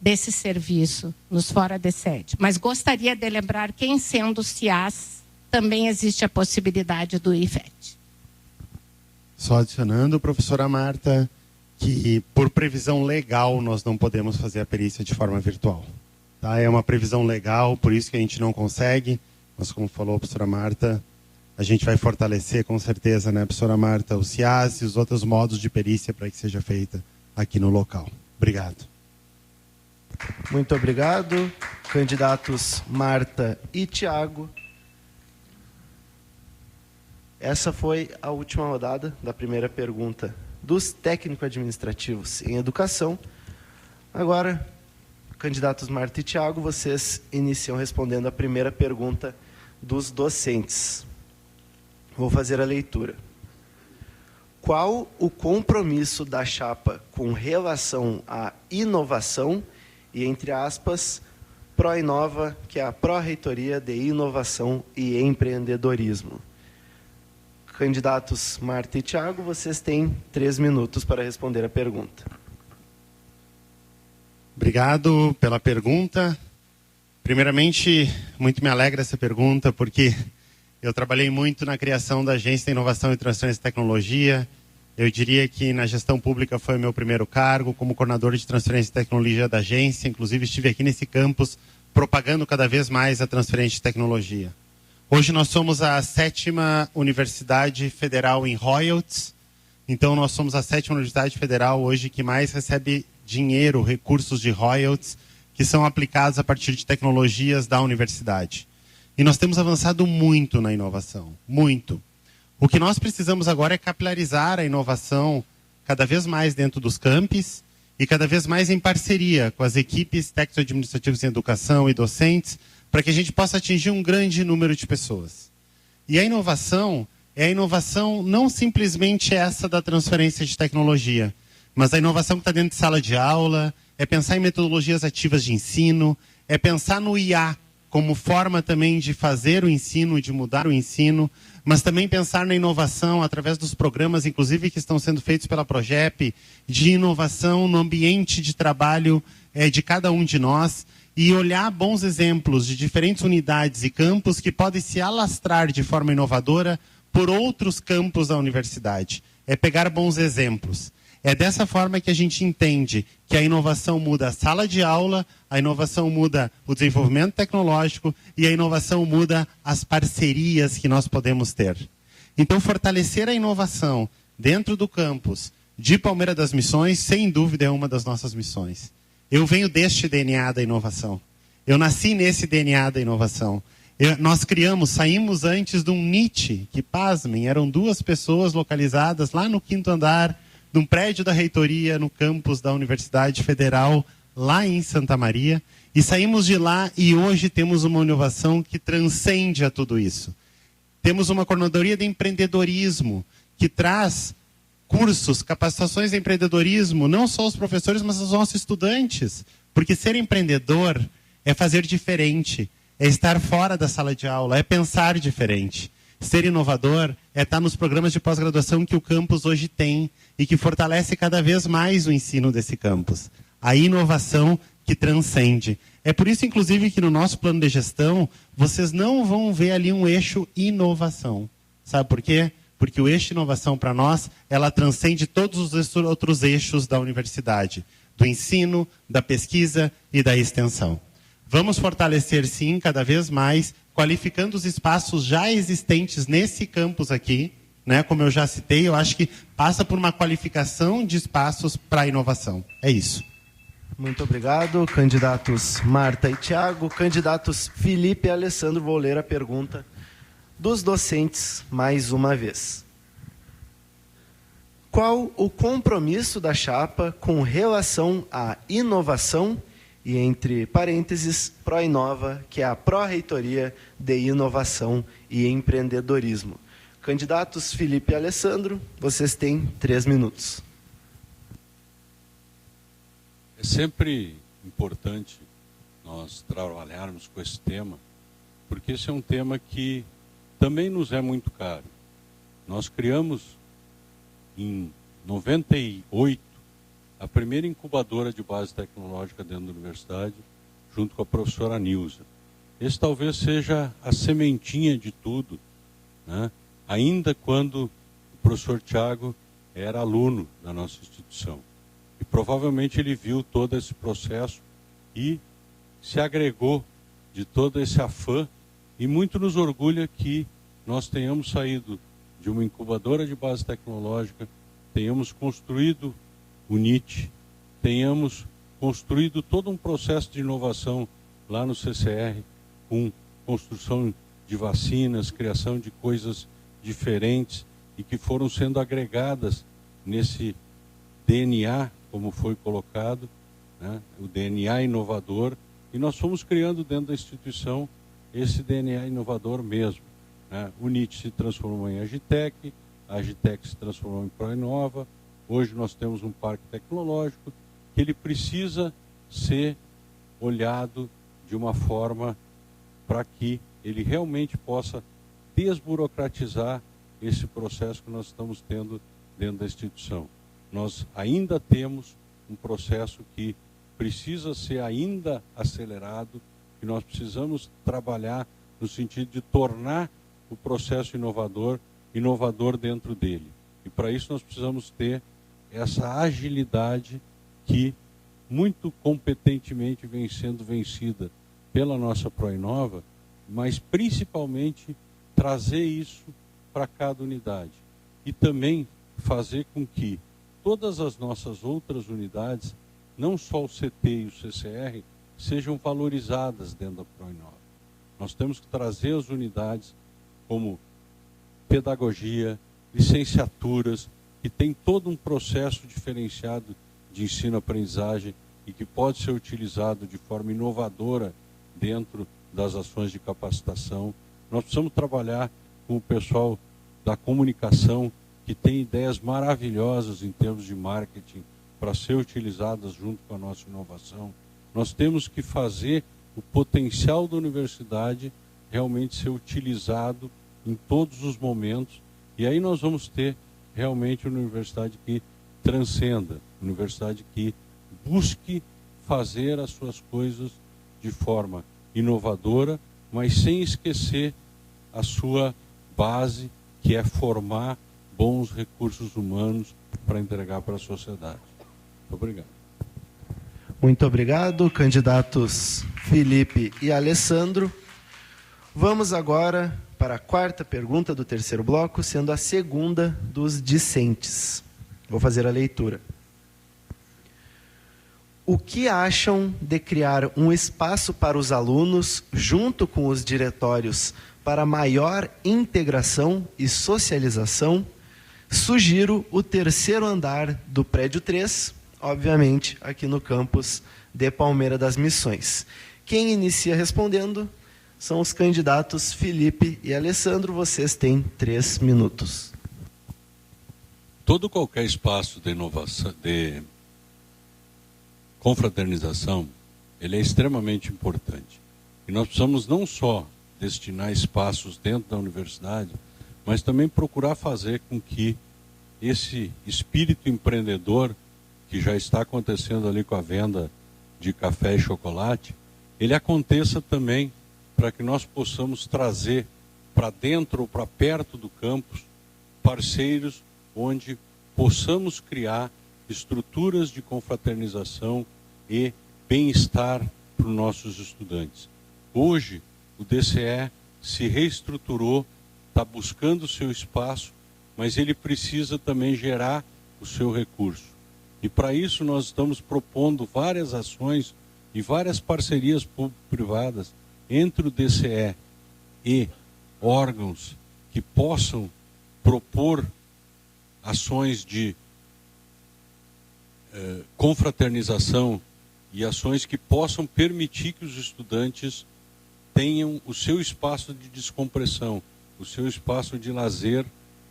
desse serviço nos fora de sede. Mas gostaria de lembrar que, em sendo CIAS, também existe a possibilidade do IFET. Só adicionando, professora Marta, que por previsão legal nós não podemos fazer a perícia de forma virtual. Tá? É uma previsão legal, por isso que a gente não consegue. Mas como falou a professora Marta, a gente vai fortalecer com certeza, né, professora Marta, o CIAS e os outros modos de perícia para que seja feita aqui no local. Obrigado. Muito obrigado. Candidatos Marta e Tiago. Essa foi a última rodada da primeira pergunta dos técnico-administrativos em educação. Agora, candidatos Marta e Tiago, vocês iniciam respondendo a primeira pergunta dos docentes. Vou fazer a leitura. Qual o compromisso da chapa com relação à inovação e, entre aspas, Pró-Inova, que é a Pró-Reitoria de Inovação e Empreendedorismo? Candidatos Marta e Tiago, vocês têm 3 minutos para responder a pergunta. Obrigado pela pergunta. Primeiramente, muito me alegra essa pergunta, porque eu trabalhei muito na criação da Agência de Inovação e Transferência de Tecnologia. Eu diria que na gestão pública foi o meu primeiro cargo, como coordenador de transferência de tecnologia da agência. Inclusive, estive aqui nesse campus propagando cada vez mais a transferência de tecnologia. Hoje nós somos a 7ª Universidade Federal em royalties. Então, nós somos a 7ª Universidade Federal hoje que mais recebe dinheiro, recursos de royalties, que são aplicados a partir de tecnologias da universidade. E nós temos avançado muito na inovação, muito. O que nós precisamos agora é capilarizar a inovação cada vez mais dentro dos campos e cada vez mais em parceria com as equipes técnico-administrativas em educação e docentes, para que a gente possa atingir um grande número de pessoas. E a inovação é a inovação não simplesmente essa da transferência de tecnologia, mas a inovação que está dentro de sala de aula, é pensar em metodologias ativas de ensino, é pensar no IA como forma também de fazer o ensino, de mudar o ensino, mas também pensar na inovação através dos programas, inclusive que estão sendo feitos pela Progep, de inovação no ambiente de trabalho de cada um de nós, e olhar bons exemplos de diferentes unidades e campos que podem se alastrar de forma inovadora por outros campos da universidade. É pegar bons exemplos. É dessa forma que a gente entende que a inovação muda a sala de aula, a inovação muda o desenvolvimento tecnológico e a inovação muda as parcerias que nós podemos ter. Então, fortalecer a inovação dentro do campus de Palmeira das Missões, sem dúvida, é uma das nossas missões. Eu venho deste DNA da inovação. Eu nasci nesse DNA da inovação. Nós saímos antes de um NIT, que, pasmem, eram 2 pessoas localizadas lá no 5º andar, de um prédio da reitoria no campus da Universidade Federal, lá em Santa Maria. E saímos de lá e hoje temos uma inovação que transcende a tudo isso. Temos uma coordenadoria de empreendedorismo, que traz cursos, capacitações de empreendedorismo, não só os professores, mas os nossos estudantes. Porque ser empreendedor é fazer diferente, é estar fora da sala de aula, é pensar diferente. Ser inovador é estar nos programas de pós-graduação que o campus hoje tem e que fortalece cada vez mais o ensino desse campus. A inovação que transcende. É por isso, inclusive, que no nosso plano de gestão, vocês não vão ver ali um eixo inovação. Sabe por quê? Porque o eixo inovação, para nós, ela transcende todos os outros eixos da universidade, do ensino, da pesquisa e da extensão. Vamos fortalecer, sim, cada vez mais, qualificando os espaços já existentes nesse campus aqui, né? Como eu já citei, eu acho que passa por uma qualificação de espaços para a inovação. É isso. Muito obrigado, candidatos Marta e Tiago. Candidatos Felipe e Alessandro, vou ler a pergunta dos docentes mais uma vez. Qual o compromisso da chapa com relação à inovação e, entre parênteses, Pró-Inova, que é a Pró-Reitoria de Inovação e Empreendedorismo? Candidatos Felipe e Alessandro, vocês têm 3 minutos. É sempre importante nós trabalharmos com esse tema, porque esse é um tema que também nos é muito caro. Nós criamos em 98 a primeira incubadora de base tecnológica dentro da universidade, junto com a professora Nilza. Esse talvez seja a sementinha de tudo, né? Ainda quando o professor Tiago era aluno da nossa instituição. E provavelmente ele viu todo esse processo e se agregou de todo esse afã, e muito nos orgulha que nós tenhamos saído de uma incubadora de base tecnológica, tenhamos construído o NIT, tenhamos construído todo um processo de inovação lá no CCR, com construção de vacinas, criação de coisas diferentes e que foram sendo agregadas nesse DNA, como foi colocado, né? O DNA inovador, e nós fomos criando dentro da instituição esse DNA inovador mesmo, né? O NIT se transformou em Agitec, a Agitec se transformou em ProInova. Hoje nós temos um parque tecnológico que ele precisa ser olhado de uma forma para que ele realmente possa desburocratizar esse processo que nós estamos tendo dentro da instituição. Nós ainda temos um processo que precisa ser ainda acelerado, que nós precisamos trabalhar no sentido de tornar o processo inovador dentro dele. E para isso nós precisamos ter essa agilidade que muito competentemente vem sendo vencida pela nossa ProInova, mas principalmente trazer isso para cada unidade e também fazer com que todas as nossas outras unidades, não só o CT e o CCR, sejam valorizadas dentro da ProInova. Nós temos que trazer as unidades como pedagogia, licenciaturas, que tem todo um processo diferenciado de ensino-aprendizagem e que pode ser utilizado de forma inovadora dentro das ações de capacitação. Nós precisamos trabalhar com o pessoal da comunicação, que tem ideias maravilhosas em termos de marketing para ser utilizadas junto com a nossa inovação. Nós temos que fazer o potencial da universidade realmente ser utilizado em todos os momentos, e aí nós vamos ter realmente uma universidade que transcenda, uma universidade que busque fazer as suas coisas de forma inovadora, mas sem esquecer a sua base, que é formar bons recursos humanos para entregar para a sociedade. Muito obrigado. Muito obrigado, candidatos Felipe e Alessandro. Vamos agora para a quarta pergunta do terceiro bloco, sendo a segunda dos discentes. Vou fazer a leitura. O que acham de criar um espaço para os alunos, junto com os diretórios, para maior integração e socialização? Sugiro o terceiro andar do prédio 3, obviamente aqui no campus de Palmeira das Missões. Quem inicia respondendo são os candidatos Felipe e Alessandro. Vocês têm 3 minutos. Qualquer espaço de inovação, de confraternização, ele é extremamente importante. E nós precisamos não só destinar espaços dentro da universidade, mas também procurar fazer com que esse espírito empreendedor, que já está acontecendo ali com a venda de café e chocolate, ele aconteça também para que nós possamos trazer para dentro ou para perto do campus parceiros onde possamos criar estruturas de confraternização e bem-estar para os nossos estudantes. Hoje, o DCE se reestruturou, está buscando o seu espaço, mas ele precisa também gerar o seu recurso. E para isso nós estamos propondo várias ações e várias parcerias público-privadas entre o DCE e órgãos que possam propor ações de confraternização e ações que possam permitir que os estudantes tenham o seu espaço de descompressão, o seu espaço de lazer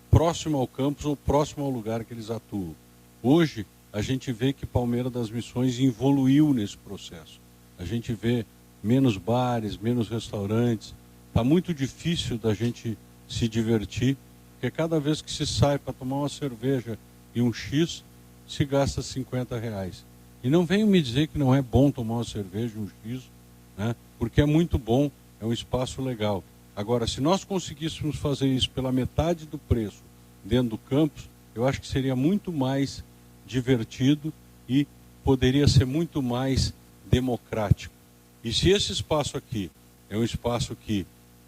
próximo ao campus ou próximo ao lugar que eles atuam. Hoje, a gente vê que Palmeira das Missões evoluiu nesse processo. A gente vê menos bares, menos restaurantes. Está muito difícil da gente se divertir, porque cada vez que se sai para tomar uma cerveja e um X, se gasta R$50. E não venham me dizer que não é bom tomar uma cerveja e um X, né? Porque é muito bom, é um espaço legal. Agora, se nós conseguíssemos fazer isso pela metade do preço dentro do campus, eu acho que seria muito mais divertido e poderia ser muito mais democrático. E se esse espaço aqui é um espaço que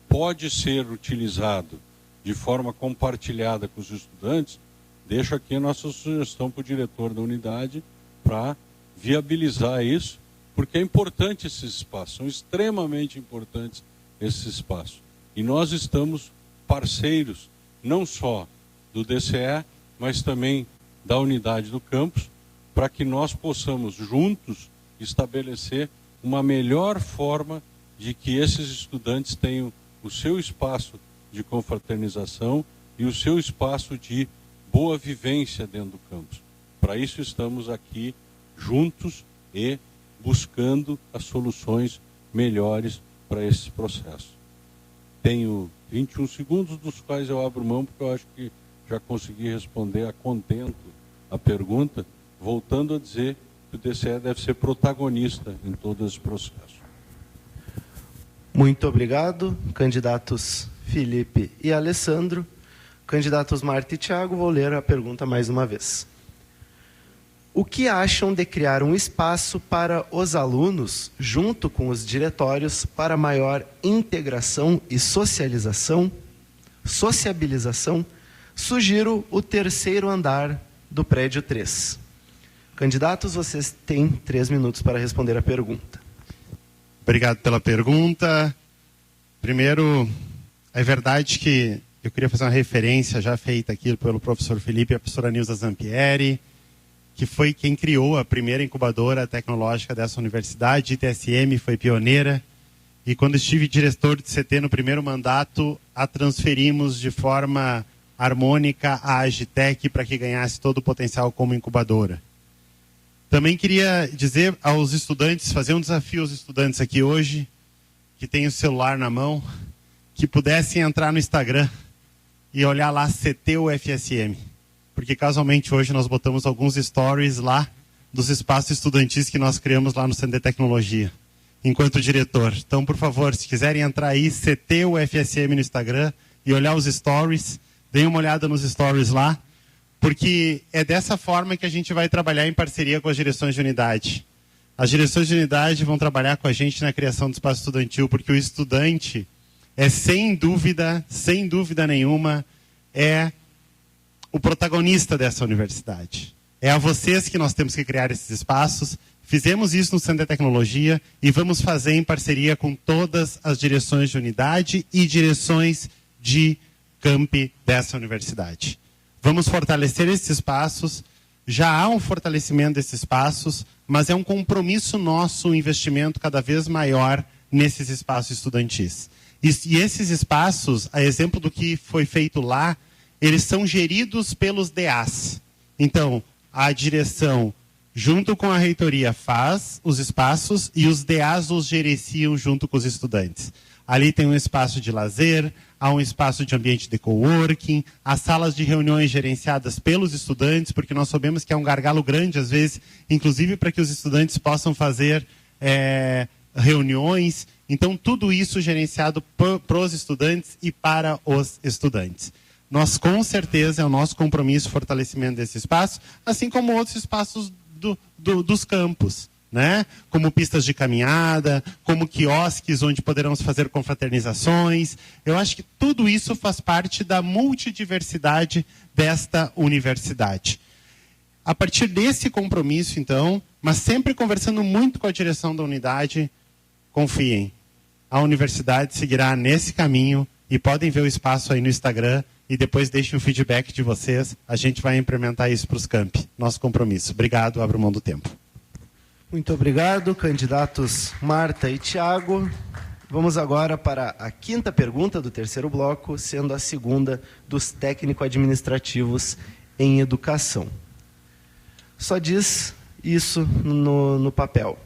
pode ser utilizado de forma compartilhada com os estudantes, deixo aqui a nossa sugestão para o diretor da unidade para viabilizar isso, porque é importante esses espaços, são extremamente importantes esses espaços. E nós estamos parceiros, não só do DCE, mas também da unidade do campus, para que nós possamos juntos estabelecer uma melhor forma de que esses estudantes tenham o seu espaço de confraternização e o seu espaço de boa vivência dentro do campus. Para isso estamos aqui juntos e buscando as soluções melhores para esse processo. Tenho 21 segundos, dos quais eu abro mão, porque eu acho que já consegui responder a contento a pergunta, voltando a dizer que o DCE deve ser protagonista em todo esse processo. Muito obrigado, candidatos Felipe e Alessandro. Candidatos Marta e Thiago, vou ler a pergunta mais uma vez. O que acham de criar um espaço para os alunos, junto com os diretórios, para maior integração e sociabilização? Sugiro o terceiro andar do prédio 3. Candidatos, vocês têm 3 minutos para responder a pergunta. Obrigado pela pergunta. Primeiro, é verdade que eu queria fazer uma referência já feita aqui pelo professor Felipe e a professora Nilza Zampieri, que foi quem criou a primeira incubadora tecnológica dessa universidade. ITSM foi pioneira. E quando estive diretor de CT no primeiro mandato, a transferimos de forma harmônica à Agitec para que ganhasse todo o potencial como incubadora. Também queria dizer aos estudantes, fazer um desafio aos estudantes aqui hoje, que têm o celular na mão, que pudessem entrar no Instagram e olhar lá CT-UFSM. Porque casualmente hoje nós botamos alguns stories lá dos espaços estudantis que nós criamos lá no Centro de Tecnologia, enquanto diretor. Então, por favor, se quiserem entrar aí, CT-UFSM no Instagram e olhar os stories, deem uma olhada nos stories lá, porque é dessa forma que a gente vai trabalhar em parceria com as direções de unidade. As direções de unidade vão trabalhar com a gente na criação do espaço estudantil, porque o estudante é, sem dúvida nenhuma, é o protagonista dessa universidade. É a vocês que nós temos que criar esses espaços. Fizemos isso no Centro de Tecnologia e vamos fazer em parceria com todas as direções de unidade e direções de campi dessa universidade. Vamos fortalecer esses espaços. Já há um fortalecimento desses espaços, mas é um compromisso nosso, um investimento cada vez maior nesses espaços estudantis. E esses espaços, a exemplo do que foi feito lá, eles são geridos pelos DAs. Então, a direção, junto com a reitoria, faz os espaços e os DAs os gerenciam junto com os estudantes. Ali tem um espaço de lazer, há um espaço de ambiente de coworking, há salas de reuniões gerenciadas pelos estudantes, porque nós sabemos que é um gargalo grande, às vezes, inclusive para que os estudantes possam fazer reuniões. Então, tudo isso gerenciado para os estudantes e para os estudantes. Nós, com certeza, é o nosso compromisso o fortalecimento desse espaço, assim como outros espaços dos campos, né? Como pistas de caminhada, como quiosques onde poderemos fazer confraternizações. Eu acho que tudo isso faz parte da multidiversidade desta universidade. A partir desse compromisso, então, mas sempre conversando muito com a direção da unidade, confiem, a universidade seguirá nesse caminho e podem ver o espaço aí no Instagram e depois deixem o feedback de vocês. A gente vai implementar isso para os campi. Nosso compromisso. Obrigado, abro mão do tempo. Muito obrigado, candidatos Marta e Thiago. Vamos agora para a quinta pergunta do terceiro bloco, sendo a segunda dos técnico-administrativos em educação. Só diz isso no papel.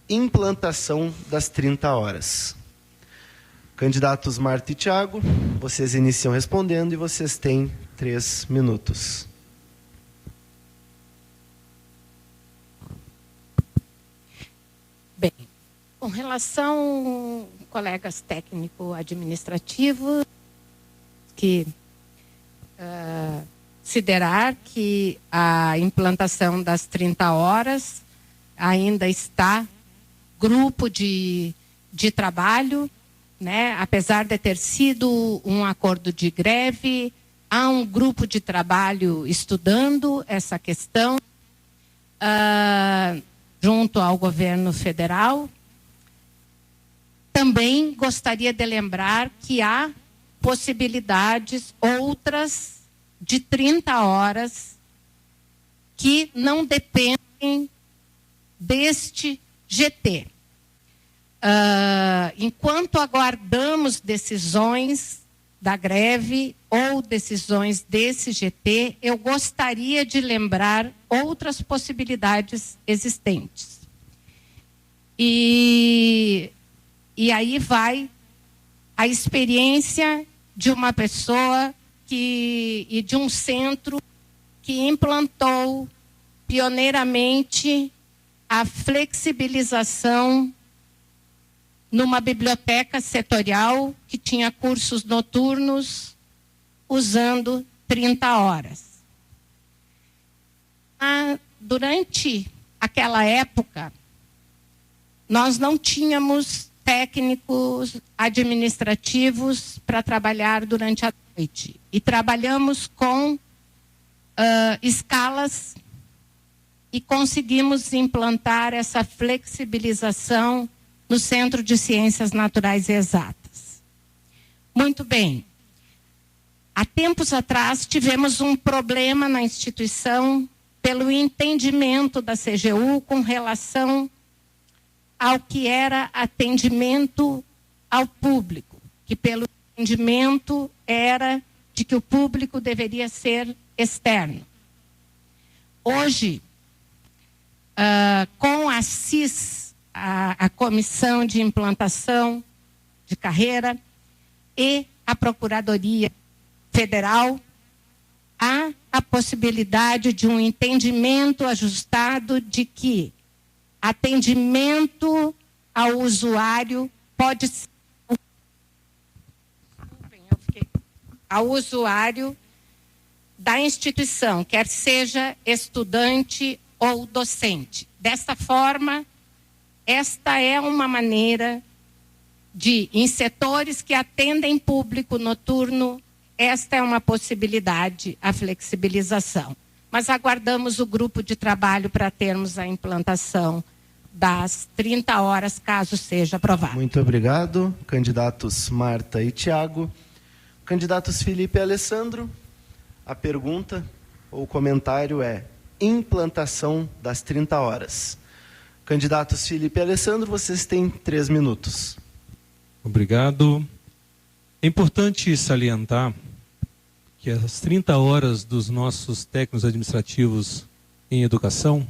Implantação das 30 horas. Candidatos Marta e Tiago, vocês iniciam respondendo e vocês têm 3 minutos. Bem, com relação, colegas técnico-administrativos, que considerar que a implantação das 30 horas ainda está grupo de trabalho, né? Apesar de ter sido um acordo de greve, há um grupo de trabalho estudando essa questão junto ao governo federal. Também gostaria de lembrar que há possibilidades outras de 30 horas que não dependem deste GT. Enquanto aguardamos decisões da greve ou decisões desse GT, eu gostaria de lembrar outras possibilidades existentes. E aí vai a experiência de uma pessoa e de um centro que implantou pioneiramente a flexibilização numa biblioteca setorial que tinha cursos noturnos usando 30 horas. Durante aquela época, nós não tínhamos técnicos administrativos para trabalhar durante a noite. E trabalhamos com escalas e conseguimos implantar essa flexibilização no Centro de Ciências Naturais e Exatas. Muito bem. Há tempos atrás tivemos um problema na instituição pelo entendimento da CGU com relação ao que era atendimento ao público, que pelo entendimento era de que o público deveria ser externo. Hoje, com a CIS, a Comissão de Implantação de Carreira e a Procuradoria Federal, há a possibilidade de um entendimento ajustado de que atendimento ao usuário pode ser ao usuário da instituição, quer seja estudante ou docente. Desta forma, esta é uma maneira de, em setores que atendem público noturno, esta é uma possibilidade, a flexibilização. Mas aguardamos o grupo de trabalho para termos a implantação das 30 horas, caso seja aprovado. Muito obrigado, candidatos Marta e Tiago. Candidatos Felipe e Alessandro, a pergunta ou comentário é implantação das 30 horas. Candidatos Felipe e Alessandro, vocês têm 3 minutos. Obrigado. É importante salientar que as 30 horas dos nossos técnicos administrativos em educação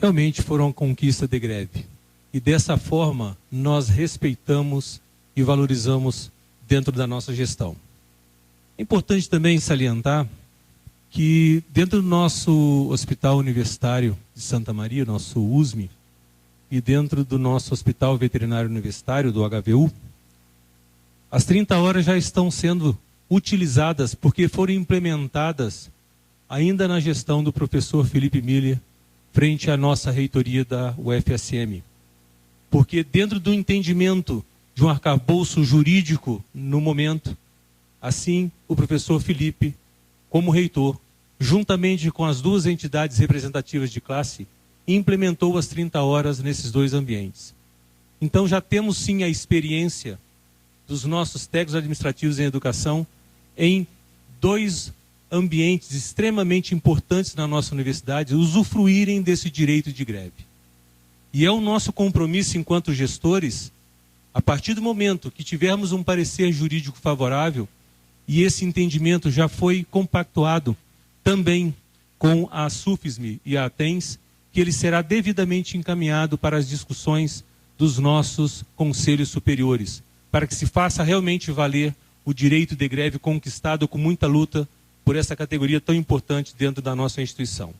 realmente foram uma conquista de greve. E dessa forma, nós respeitamos e valorizamos dentro da nossa gestão. É importante também salientar que dentro do nosso Hospital Universitário de Santa Maria, nosso USM, e dentro do nosso Hospital Veterinário Universitário, do HVU, as 30 horas já estão sendo utilizadas porque foram implementadas ainda na gestão do professor Felipe Miller, frente à nossa reitoria da UFSM. Porque dentro do entendimento de um arcabouço jurídico no momento, assim o professor Felipe, como reitor, juntamente com as 2 entidades representativas de classe, implementou as 30 horas nesses 2 ambientes. Então já temos sim a experiência dos nossos técnicos administrativos em educação em 2 ambientes extremamente importantes na nossa universidade usufruírem desse direito de greve. E é o nosso compromisso enquanto gestores, a partir do momento que tivermos um parecer jurídico favorável, e esse entendimento já foi compactuado também com a SUFSM e a ATENS, que ele será devidamente encaminhado para as discussões dos nossos conselhos superiores, para que se faça realmente valer o direito de greve conquistado com muita luta por essa categoria tão importante dentro da nossa instituição.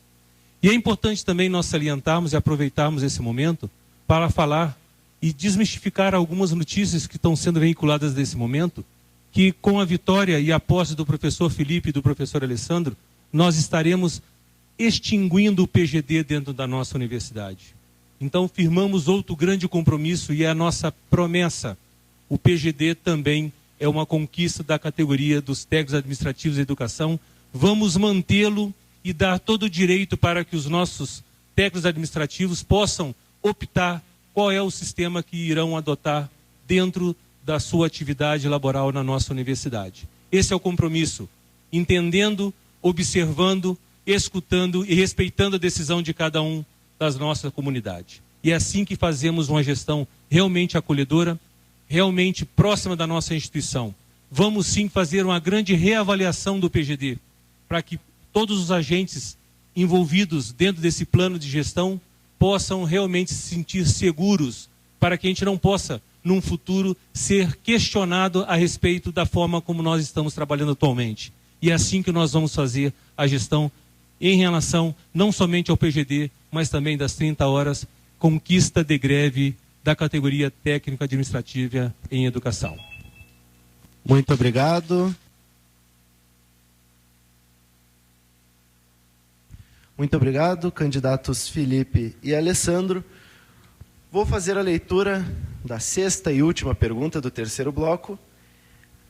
E é importante também nós salientarmos e aproveitarmos esse momento para falar e desmistificar algumas notícias que estão sendo veiculadas nesse momento, que com a vitória e a posse do professor Felipe e do professor Alessandro, nós estaremos extinguindo o PGD dentro da nossa universidade. Então firmamos outro grande compromisso e é a nossa promessa. O PGD também é uma conquista da categoria dos técnicos administrativos de educação. Vamos mantê-lo e dar todo o direito para que os nossos técnicos administrativos possam optar qual é o sistema que irão adotar dentro da sua atividade laboral na nossa universidade. Esse é o compromisso, entendendo, observando, escutando e respeitando a decisão de cada um das nossas comunidades. E é assim que fazemos uma gestão realmente acolhedora, realmente próxima da nossa instituição. Vamos sim fazer uma grande reavaliação do PGD, para que todos os agentes envolvidos dentro desse plano de gestão possam realmente se sentir seguros, para que a gente não possa, num futuro, ser questionado a respeito da forma como nós estamos trabalhando atualmente. E é assim que nós vamos fazer a gestão em relação não somente ao PGD, mas também das 30 horas, conquista de greve da categoria técnico-administrativa em educação. Muito obrigado. Muito obrigado, candidatos Felipe e Alessandro. Vou fazer a leitura da sexta e última pergunta do terceiro bloco,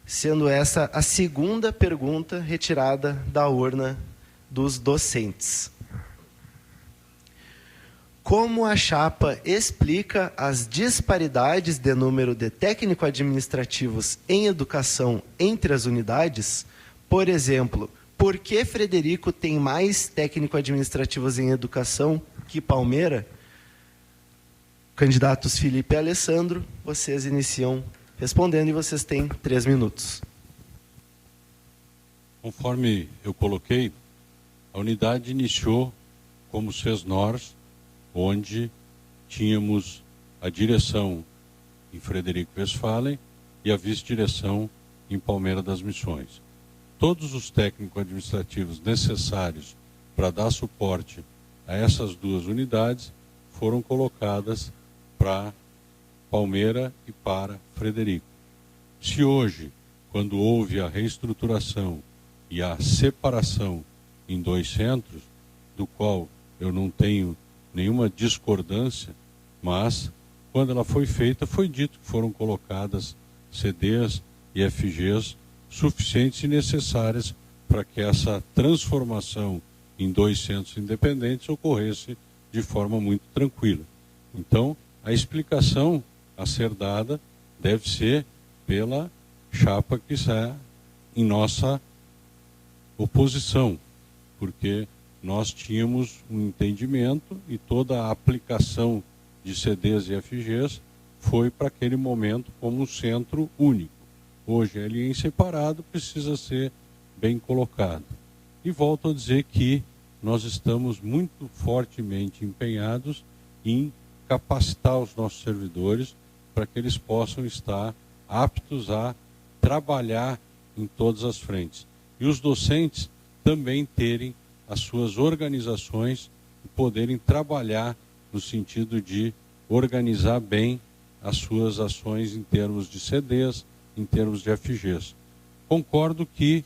sendo essa a segunda pergunta retirada da urna dos docentes. Como a chapa explica as disparidades de número de técnico-administrativos em educação entre as unidades? Por exemplo, por que Frederico tem mais técnico-administrativos em educação que Palmeira? Candidatos Felipe e Alessandro, vocês iniciam respondendo e vocês têm 3 minutos. Conforme eu coloquei, a unidade iniciou como SESNORS, onde tínhamos a direção em Frederico Westphalen e a vice-direção em Palmeira das Missões. Todos os técnicos administrativos necessários para dar suporte a essas duas unidades foram colocadas para Palmeira e para Frederico. Se hoje, quando houve a reestruturação e a separação em 2 centros, do qual eu não tenho nenhuma discordância, mas quando ela foi feita, foi dito que foram colocadas CDs e FGs suficientes e necessárias para que essa transformação em 2 centros independentes ocorresse de forma muito tranquila. Então, a explicação a ser dada deve ser pela chapa que está em nossa oposição, porque nós tínhamos um entendimento e toda a aplicação de CDs e FGs foi para aquele momento como um centro único. Hoje ele em separado precisa ser bem colocado. E volto a dizer que nós estamos muito fortemente empenhados em capacitar os nossos servidores para que eles possam estar aptos a trabalhar em todas as frentes. E os docentes também terem as suas organizações e poderem trabalhar no sentido de organizar bem as suas ações em termos de CDs, em termos de FGs. Concordo que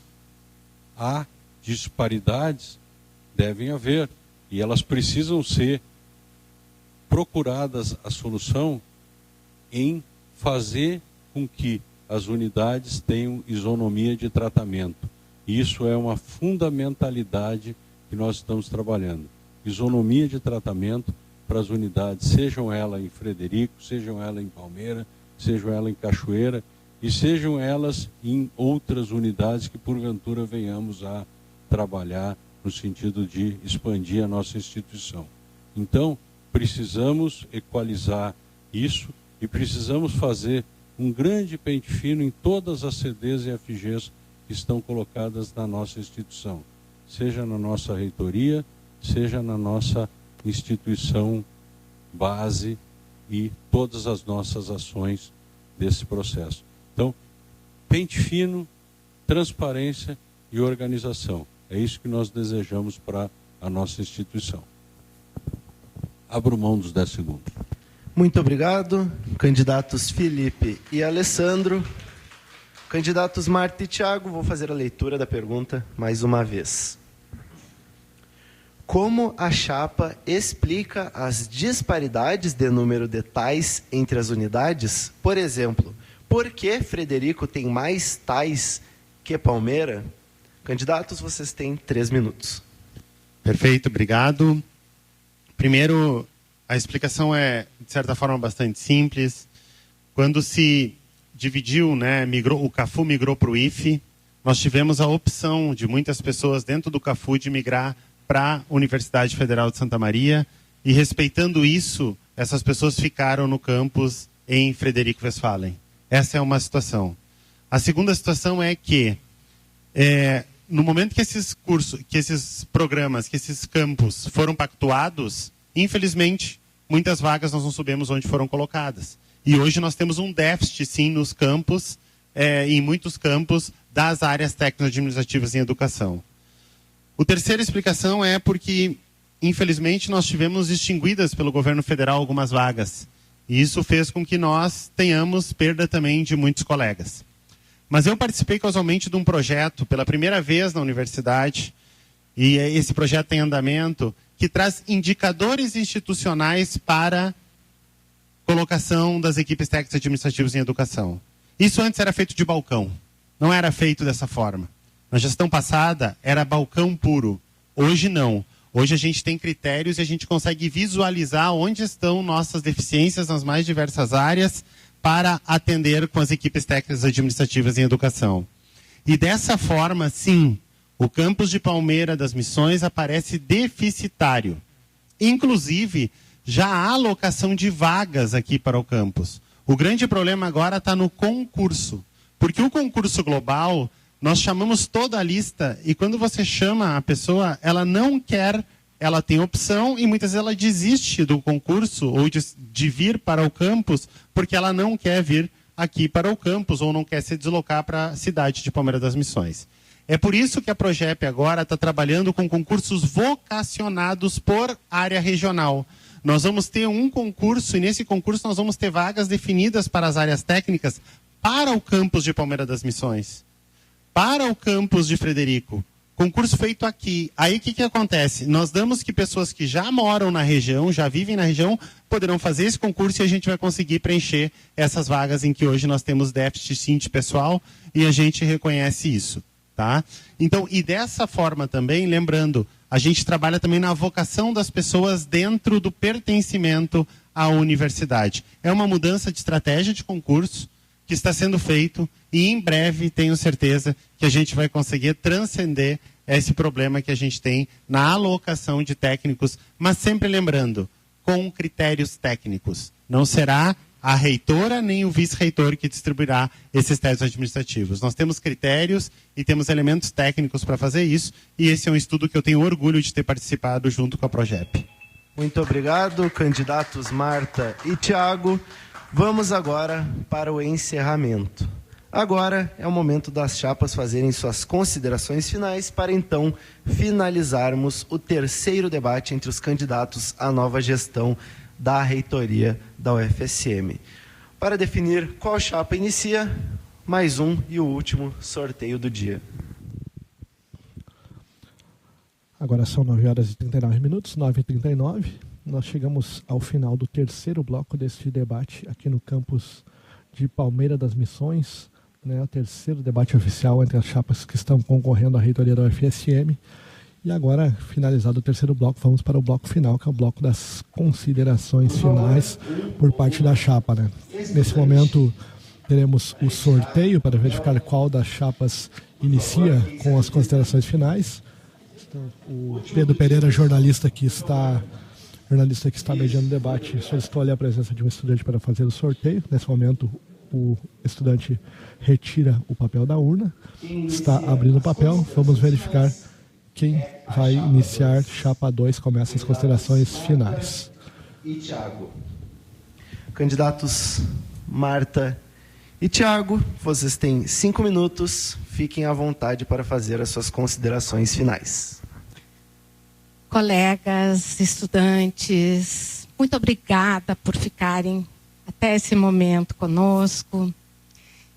há disparidades, devem haver, e elas precisam ser procuradas a solução em fazer com que as unidades tenham isonomia de tratamento. Isso é uma fundamentalidade que nós estamos trabalhando. Isonomia de tratamento para as unidades, sejam elas em Frederico, sejam elas em Palmeira, sejam elas em Cachoeira e sejam elas em outras unidades que porventura venhamos a trabalhar no sentido de expandir a nossa instituição. Então, precisamos equalizar isso e precisamos fazer um grande pente fino em todas as CDs e FGs que estão colocadas na nossa instituição. seja na nossa reitoria, seja na nossa instituição base e todas as nossas ações desse processo. Então, pente fino, transparência e organização. É isso que nós desejamos para a nossa instituição. Abro mão dos 10 segundos. Muito obrigado. Candidatos Felipe e Alessandro. Candidatos Marta e Thiago, vou fazer a leitura da pergunta mais uma vez. Como a chapa explica as disparidades de número de tais entre as unidades? Por exemplo, por que Frederico tem mais tais que Palmeira? Candidatos, vocês têm 3 minutos. Perfeito, obrigado. Primeiro, a explicação é, de certa forma, bastante simples. Quando se dividiu, né, o CAFU migrou para o IFE, nós tivemos a opção de muitas pessoas dentro do CAFU de migrar para a Universidade Federal de Santa Maria, e respeitando isso, essas pessoas ficaram no campus em Frederico Westphalen. Essa é uma situação. A segunda situação é que, no momento que esses cursos, que esses programas, que esses campus foram pactuados, infelizmente, muitas vagas nós não sabemos onde foram colocadas. E hoje nós temos um déficit, sim, nos campos, em muitos campos, das áreas técnico-administrativas em educação. A terceira explicação é porque, infelizmente, nós tivemos extinguidas pelo governo federal algumas vagas. E isso fez com que nós tenhamos perda também de muitos colegas. Mas eu participei casualmente de um projeto, pela primeira vez na universidade, e esse projeto tem andamento, que traz indicadores institucionais para colocação das equipes técnicas administrativas em educação. Isso antes era feito de balcão, não era feito dessa forma. Na gestão passada era balcão puro, hoje não. Hoje a gente tem critérios e a gente consegue visualizar onde estão nossas deficiências nas mais diversas áreas para atender com as equipes técnicas administrativas em educação. E dessa forma, sim, o campus de Palmeira das Missões aparece deficitário. Inclusive, já há alocação de vagas aqui para o campus. O grande problema agora está no concurso, porque o concurso global, nós chamamos toda a lista e quando você chama a pessoa, ela não quer, ela tem opção e muitas vezes ela desiste do concurso ou de vir para o campus porque ela não quer vir aqui para o campus ou não quer se deslocar para a cidade de Palmeira das Missões. É por isso que a Progep agora está trabalhando com concursos vocacionados por área regional. Nós vamos ter um concurso e nesse concurso nós vamos ter vagas definidas para as áreas técnicas para o campus de Palmeira das Missões, para o campus de Frederico. Concurso feito aqui. Aí o que acontece? Nós damos que pessoas que já moram na região, já vivem na região, poderão fazer esse concurso e a gente vai conseguir preencher essas vagas em que hoje nós temos déficit sim de pessoal e a gente reconhece isso. Tá? Então, e dessa forma também, lembrando, a gente trabalha também na vocação das pessoas dentro do pertencimento à universidade. É uma mudança de estratégia de concurso que está sendo feito e em breve tenho certeza que a gente vai conseguir transcender esse problema que a gente tem na alocação de técnicos, mas sempre lembrando, com critérios técnicos. Não será a reitora nem o vice-reitor que distribuirá esses testes administrativos. Nós temos critérios e temos elementos técnicos para fazer isso, e esse é um estudo que eu tenho orgulho de ter participado junto com a Progep. Muito obrigado, candidatos Marta e Thiago. Vamos agora para o encerramento. Agora é o momento das chapas fazerem suas considerações finais para então finalizarmos o terceiro debate entre os candidatos à nova gestão da reitoria da UFSM. Para definir qual chapa inicia, mais um e o último sorteio do dia. Agora são 9h39, 9h39. Nós chegamos ao final do terceiro bloco deste debate aqui no campus de Palmeira das Missões, né, o terceiro debate oficial entre as chapas que estão concorrendo à reitoria da UFSM. E agora, finalizado o terceiro bloco, vamos para o bloco final, que é o bloco das considerações finais por parte da chapa, né? Nesse momento, teremos o sorteio para verificar qual das chapas inicia com as considerações finais. Então, o Pedro Pereira, jornalista que está mediando o debate, solicitou ali a presença de um estudante para fazer o sorteio. Nesse momento, o estudante retira o papel da urna, está abrindo o papel. Vamos verificar quem vai iniciar? Chapa 2 começa as considerações finais. E Tiago. Candidatos Marta e Tiago, vocês têm 5 minutos. Fiquem à vontade para fazer as suas considerações finais. Colegas, estudantes, muito obrigada por ficarem até esse momento conosco.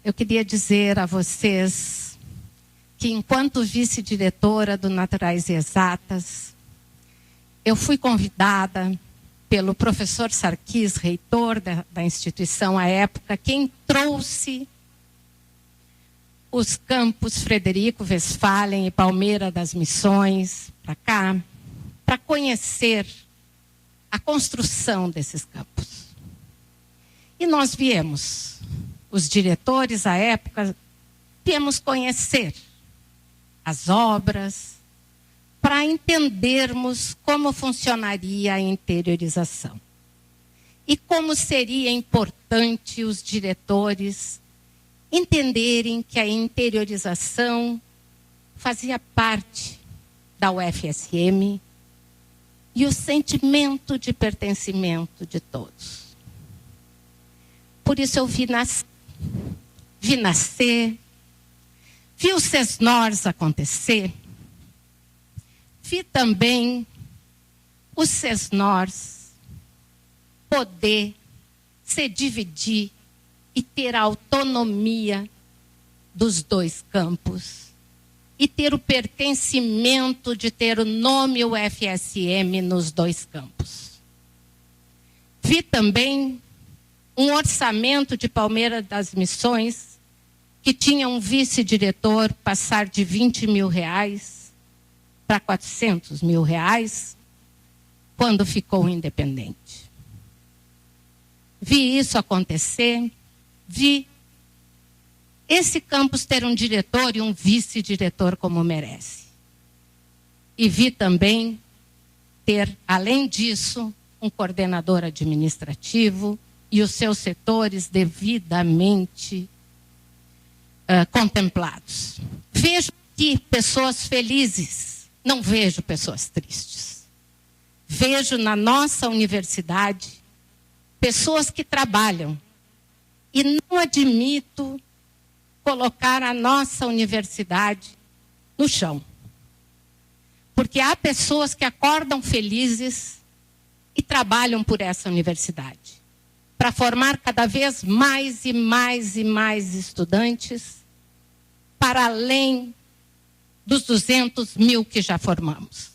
Eu queria dizer a vocês que, enquanto vice-diretora do Naturais e Exatas, eu fui convidada pelo professor Sarkis, reitor da instituição à época, quem trouxe os campos Frederico Westphalen e Palmeira das Missões para cá, para conhecer a construção desses campos. E nós viemos, os diretores à época, viemos conhecer as obras para entendermos como funcionaria a interiorização. E como seria importante os diretores entenderem que a interiorização fazia parte da UFSM e o sentimento de pertencimento de todos. Por isso eu vi nascer, vi os CESNORs acontecer, vi também os CESNORs poder se dividir e ter a autonomia dos dois campos e ter o pertencimento de ter o nome UFSM nos dois campos. Vi também um orçamento de Palmeira das Missões que tinha um vice-diretor passar de R$20 mil para R$400 mil quando ficou independente. Vi isso acontecer, vi esse campus ter um diretor e um vice-diretor como merece. E vi também ter, além disso, um coordenador administrativo e os seus setores devidamente contemplados. Vejo aqui pessoas felizes, não vejo pessoas tristes. Vejo na nossa universidade pessoas que trabalham e não admito colocar a nossa universidade no chão. Porque há pessoas que acordam felizes e trabalham por essa universidade, para formar cada vez mais e mais e mais estudantes, para além dos 200 mil que já formamos.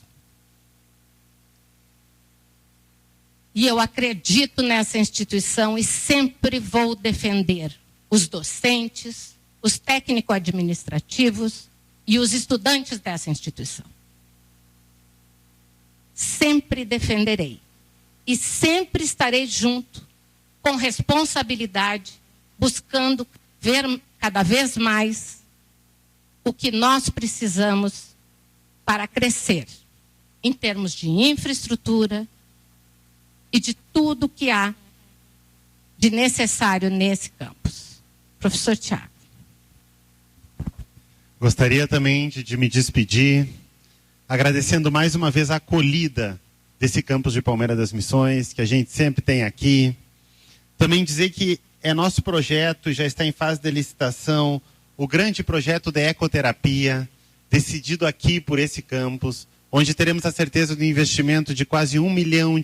E eu acredito nessa instituição e sempre vou defender os docentes, os técnico-administrativos e os estudantes dessa instituição. Sempre defenderei e sempre estarei junto, com responsabilidade, buscando ver cada vez mais o que nós precisamos para crescer, em termos de infraestrutura e de tudo que há de necessário nesse campus. Professor Tiago. Gostaria também de me despedir, agradecendo mais uma vez a acolhida desse campus de Palmeira das Missões, que a gente sempre tem aqui. Também dizer que é nosso projeto, já está em fase de licitação, o grande projeto de ecoterapia, decidido aqui por esse campus, onde teremos a certeza do investimento de quase R$1 milhão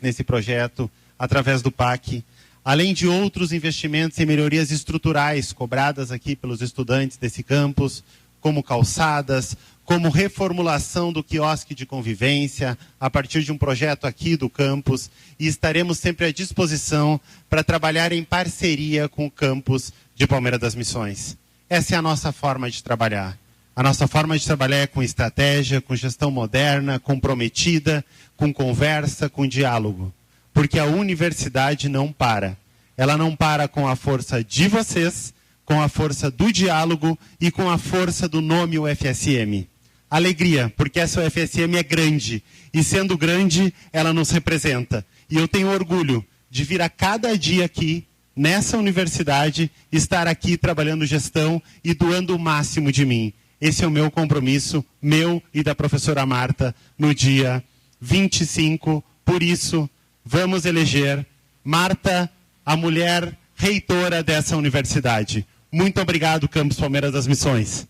nesse projeto, através do PAC, além de outros investimentos em melhorias estruturais cobradas aqui pelos estudantes desse campus, como calçadas, como reformulação do quiosque de convivência, a partir de um projeto aqui do campus, e estaremos sempre à disposição para trabalhar em parceria com o campus de Palmeira das Missões. Essa é a nossa forma de trabalhar. A nossa forma de trabalhar é com estratégia, com gestão moderna, comprometida, com conversa, com diálogo. Porque a universidade não para. Ela não para com a força de vocês, com a força do diálogo e com a força do nome UFSM. Alegria, porque essa UFSM é grande. E sendo grande, ela nos representa. E eu tenho orgulho de vir a cada dia aqui, nessa universidade, estar aqui trabalhando gestão e doando o máximo de mim. Esse é o meu compromisso, meu e da professora Marta, no dia 25. Por isso, vamos eleger Marta, a mulher reitora dessa universidade. Muito obrigado, Campus Palmeiras das Missões.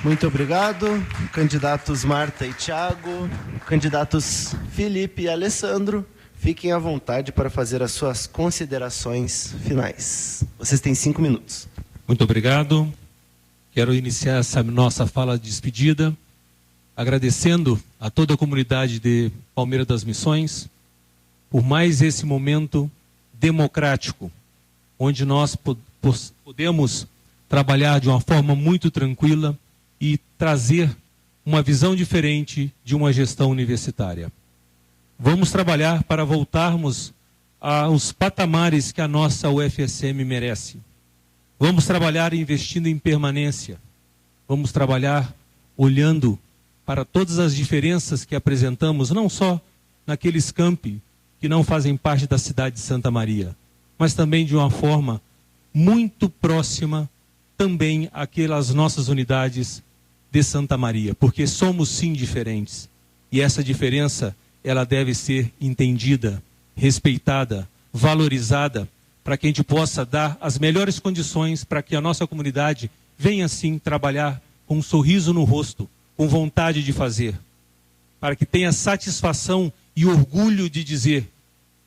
Muito obrigado, candidatos Marta e Thiago, candidatos Felipe e Alessandro. Fiquem à vontade para fazer as suas considerações finais. Vocês têm 5 minutos. Muito obrigado. Quero iniciar essa nossa fala de despedida agradecendo a toda a comunidade de Palmeiras das Missões por mais esse momento democrático, onde nós podemos trabalhar de uma forma muito tranquila e trazer uma visão diferente de uma gestão universitária. Vamos trabalhar para voltarmos aos patamares que a nossa UFSM merece. Vamos trabalhar investindo em permanência. Vamos trabalhar olhando para todas as diferenças que apresentamos, não só naqueles campi que não fazem parte da cidade de Santa Maria, mas também de uma forma muito próxima também àquelas nossas unidades de Santa Maria, porque somos sim diferentes. E essa diferença, ela deve ser entendida, respeitada, valorizada, para que a gente possa dar as melhores condições para que a nossa comunidade venha sim trabalhar com um sorriso no rosto, com vontade de fazer, para que tenha satisfação e orgulho de dizer,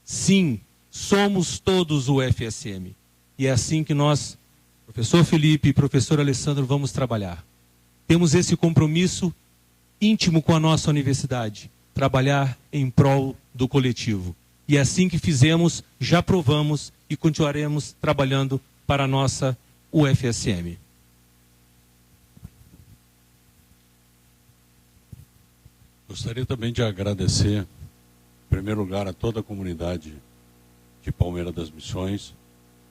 sim, somos todos o UFSM. E é assim que nós, professor Felipe e professor Alessandro, vamos trabalhar. Temos esse compromisso íntimo com a nossa universidade, trabalhar em prol do coletivo. E é assim que fizemos, já provamos e continuaremos trabalhando para a nossa UFSM. Gostaria também de agradecer, em primeiro lugar, a toda a comunidade de Palmeiras das Missões,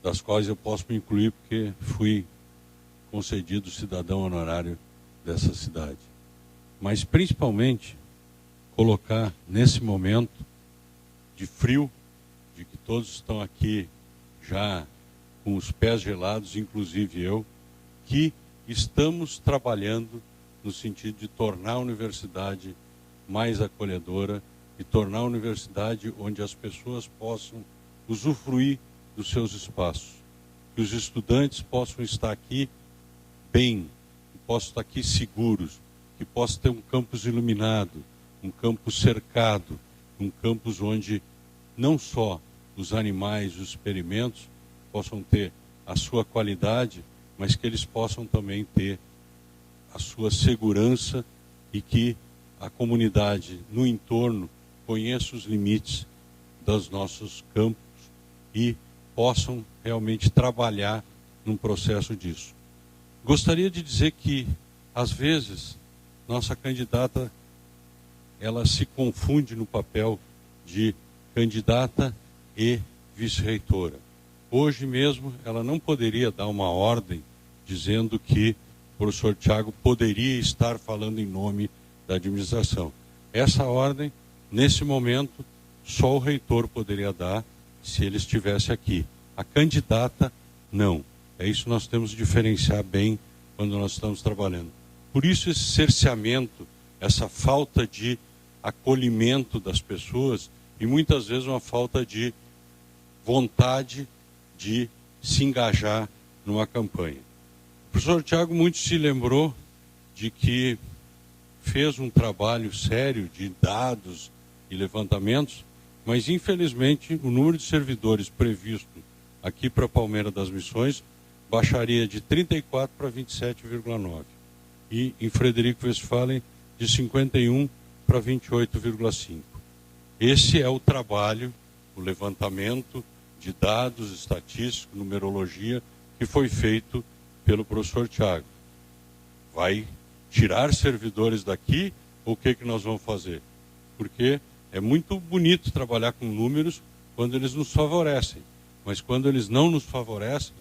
das quais eu posso me incluir porque fui concedido cidadão honorário dessa cidade. Mas, principalmente, colocar nesse momento de frio, de que todos estão aqui já com os pés gelados, inclusive eu, que estamos trabalhando no sentido de tornar a universidade mais acolhedora e tornar a universidade onde as pessoas possam usufruir dos seus espaços. Que os estudantes possam estar aqui bem, que possam estar aqui seguros, que possam ter um campus iluminado, um campus cercado, um campus onde não só os animais, os experimentos possam ter a sua qualidade, mas que eles possam também ter a sua segurança e que a comunidade no entorno conheça os limites dos nossos campos e possam realmente trabalhar num processo disso. Gostaria de dizer que, às vezes, nossa candidata, ela se confunde no papel de candidata e vice-reitora. Hoje mesmo, ela não poderia dar uma ordem dizendo que o professor Thiago poderia estar falando em nome da administração. Essa ordem, nesse momento, só o reitor poderia dar se ele estivesse aqui. A candidata, não. É isso que nós temos que diferenciar bem quando nós estamos trabalhando. Por isso esse cerceamento, essa falta de acolhimento das pessoas e muitas vezes uma falta de vontade de se engajar numa campanha. O professor Thiago muito se lembrou de que fez um trabalho sério de dados e levantamentos, mas infelizmente o número de servidores previsto aqui para Palmeiras das Missões baixaria de 34 para 27,9 e em Frederico Westphalen de 51 para 28,5. Esse é o trabalho, o levantamento de dados estatísticos, numerologia, que foi feito pelo professor Thiago. Vai tirar servidores daqui ou o que nós vamos fazer? Porque é muito bonito trabalhar com números quando eles nos favorecem, mas quando eles não nos favorecem,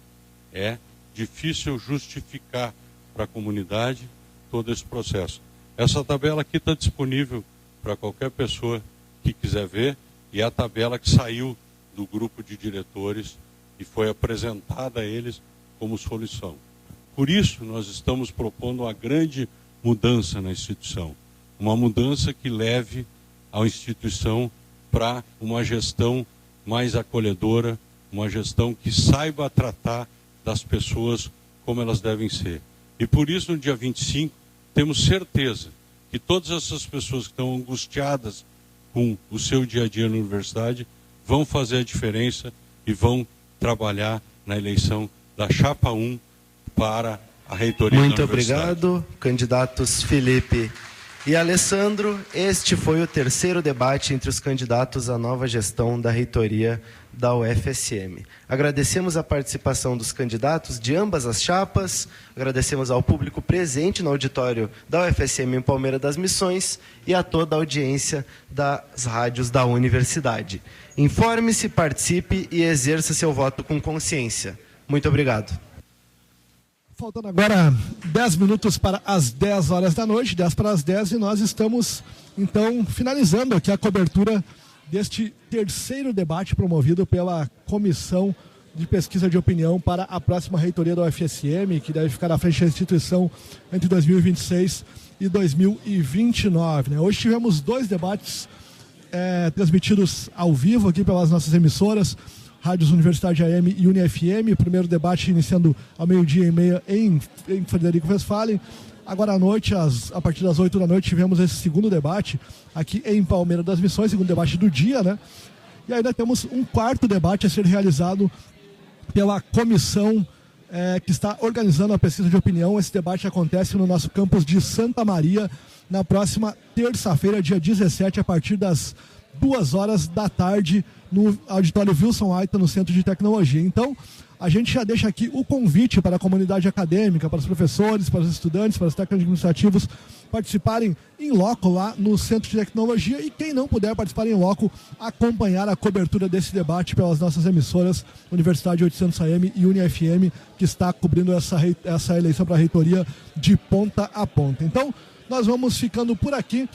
é difícil justificar para a comunidade todo esse processo. Essa tabela aqui está disponível para qualquer pessoa que quiser ver, e é a tabela que saiu do grupo de diretores e foi apresentada a eles como solução. Por isso, nós estamos propondo uma grande mudança na instituição. Uma mudança que leve a instituição para uma gestão mais acolhedora, uma gestão que saiba tratar das pessoas como elas devem ser. E por isso, no dia 25, temos certeza que todas essas pessoas que estão angustiadas com o seu dia a dia na universidade vão fazer a diferença e vão trabalhar na eleição da Chapa 1 para a reitoria da universidade. Muito obrigado, candidatos Felipe e Alessandro. Este foi o terceiro debate entre os candidatos à nova gestão da reitoria da UFSM. Agradecemos a participação dos candidatos de ambas as chapas, agradecemos ao público presente no auditório da UFSM em Palmeira das Missões e a toda a audiência das rádios da universidade. Informe-se, participe e exerça seu voto com consciência. Muito obrigado. Faltando agora 10 minutos para as 10 horas da noite, 10 para as 10, e nós estamos, então, finalizando aqui a cobertura deste terceiro debate promovido pela Comissão de Pesquisa de Opinião para a próxima reitoria da UFSM, que deve ficar à frente da instituição entre 2026 e 2029. Né? Hoje tivemos 2 debates transmitidos ao vivo aqui pelas nossas emissoras, Rádios Universidade AM e UniFM. O primeiro debate iniciando ao 12h30 em Frederico Westphalen. Agora à noite, a partir das 8 da noite, tivemos esse segundo debate aqui em Palmeira das Missões, segundo debate do dia, né? E ainda temos um quarto debate a ser realizado pela comissão que está organizando a pesquisa de opinião. Esse debate acontece no nosso campus de Santa Maria, na próxima terça-feira, dia 17, a partir das 2 horas da tarde, no auditório Wilson Aita, no Centro de Tecnologia. Então, a gente já deixa aqui o convite para a comunidade acadêmica, para os professores, para os estudantes, para os técnicos administrativos participarem em loco lá no Centro de Tecnologia, e quem não puder participar em loco, acompanhar a cobertura desse debate pelas nossas emissoras Universidade 800 AM e UniFM, que está cobrindo essa eleição para a reitoria de ponta a ponta. Então, nós vamos ficando por aqui.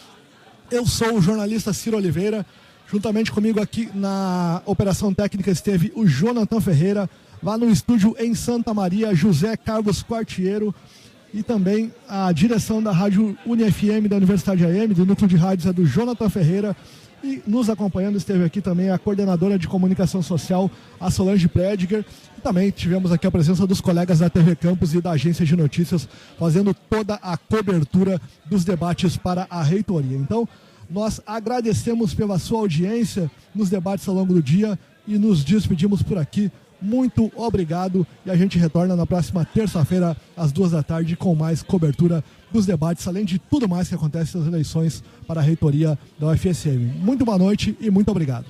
Eu sou o jornalista Ciro Oliveira. Juntamente comigo aqui na operação técnica esteve o Jonathan Ferreira. Lá no estúdio em Santa Maria, José Carlos Quartiero. E também a direção da Rádio UniFM da Universidade AM, do Núcleo de Rádios, é do Jonathan Ferreira. E nos acompanhando esteve aqui também a coordenadora de comunicação social, a Solange Prediger. E também tivemos aqui a presença dos colegas da TV Campus e da Agência de Notícias, fazendo toda a cobertura dos debates para a reitoria. Então, nós agradecemos pela sua audiência nos debates ao longo do dia e nos despedimos por aqui. Muito obrigado, e a gente retorna na próxima terça-feira, às 2 da tarde, com mais cobertura dos debates, além de tudo mais que acontece nas eleições para a reitoria da UFSM. Muito boa noite e muito obrigado.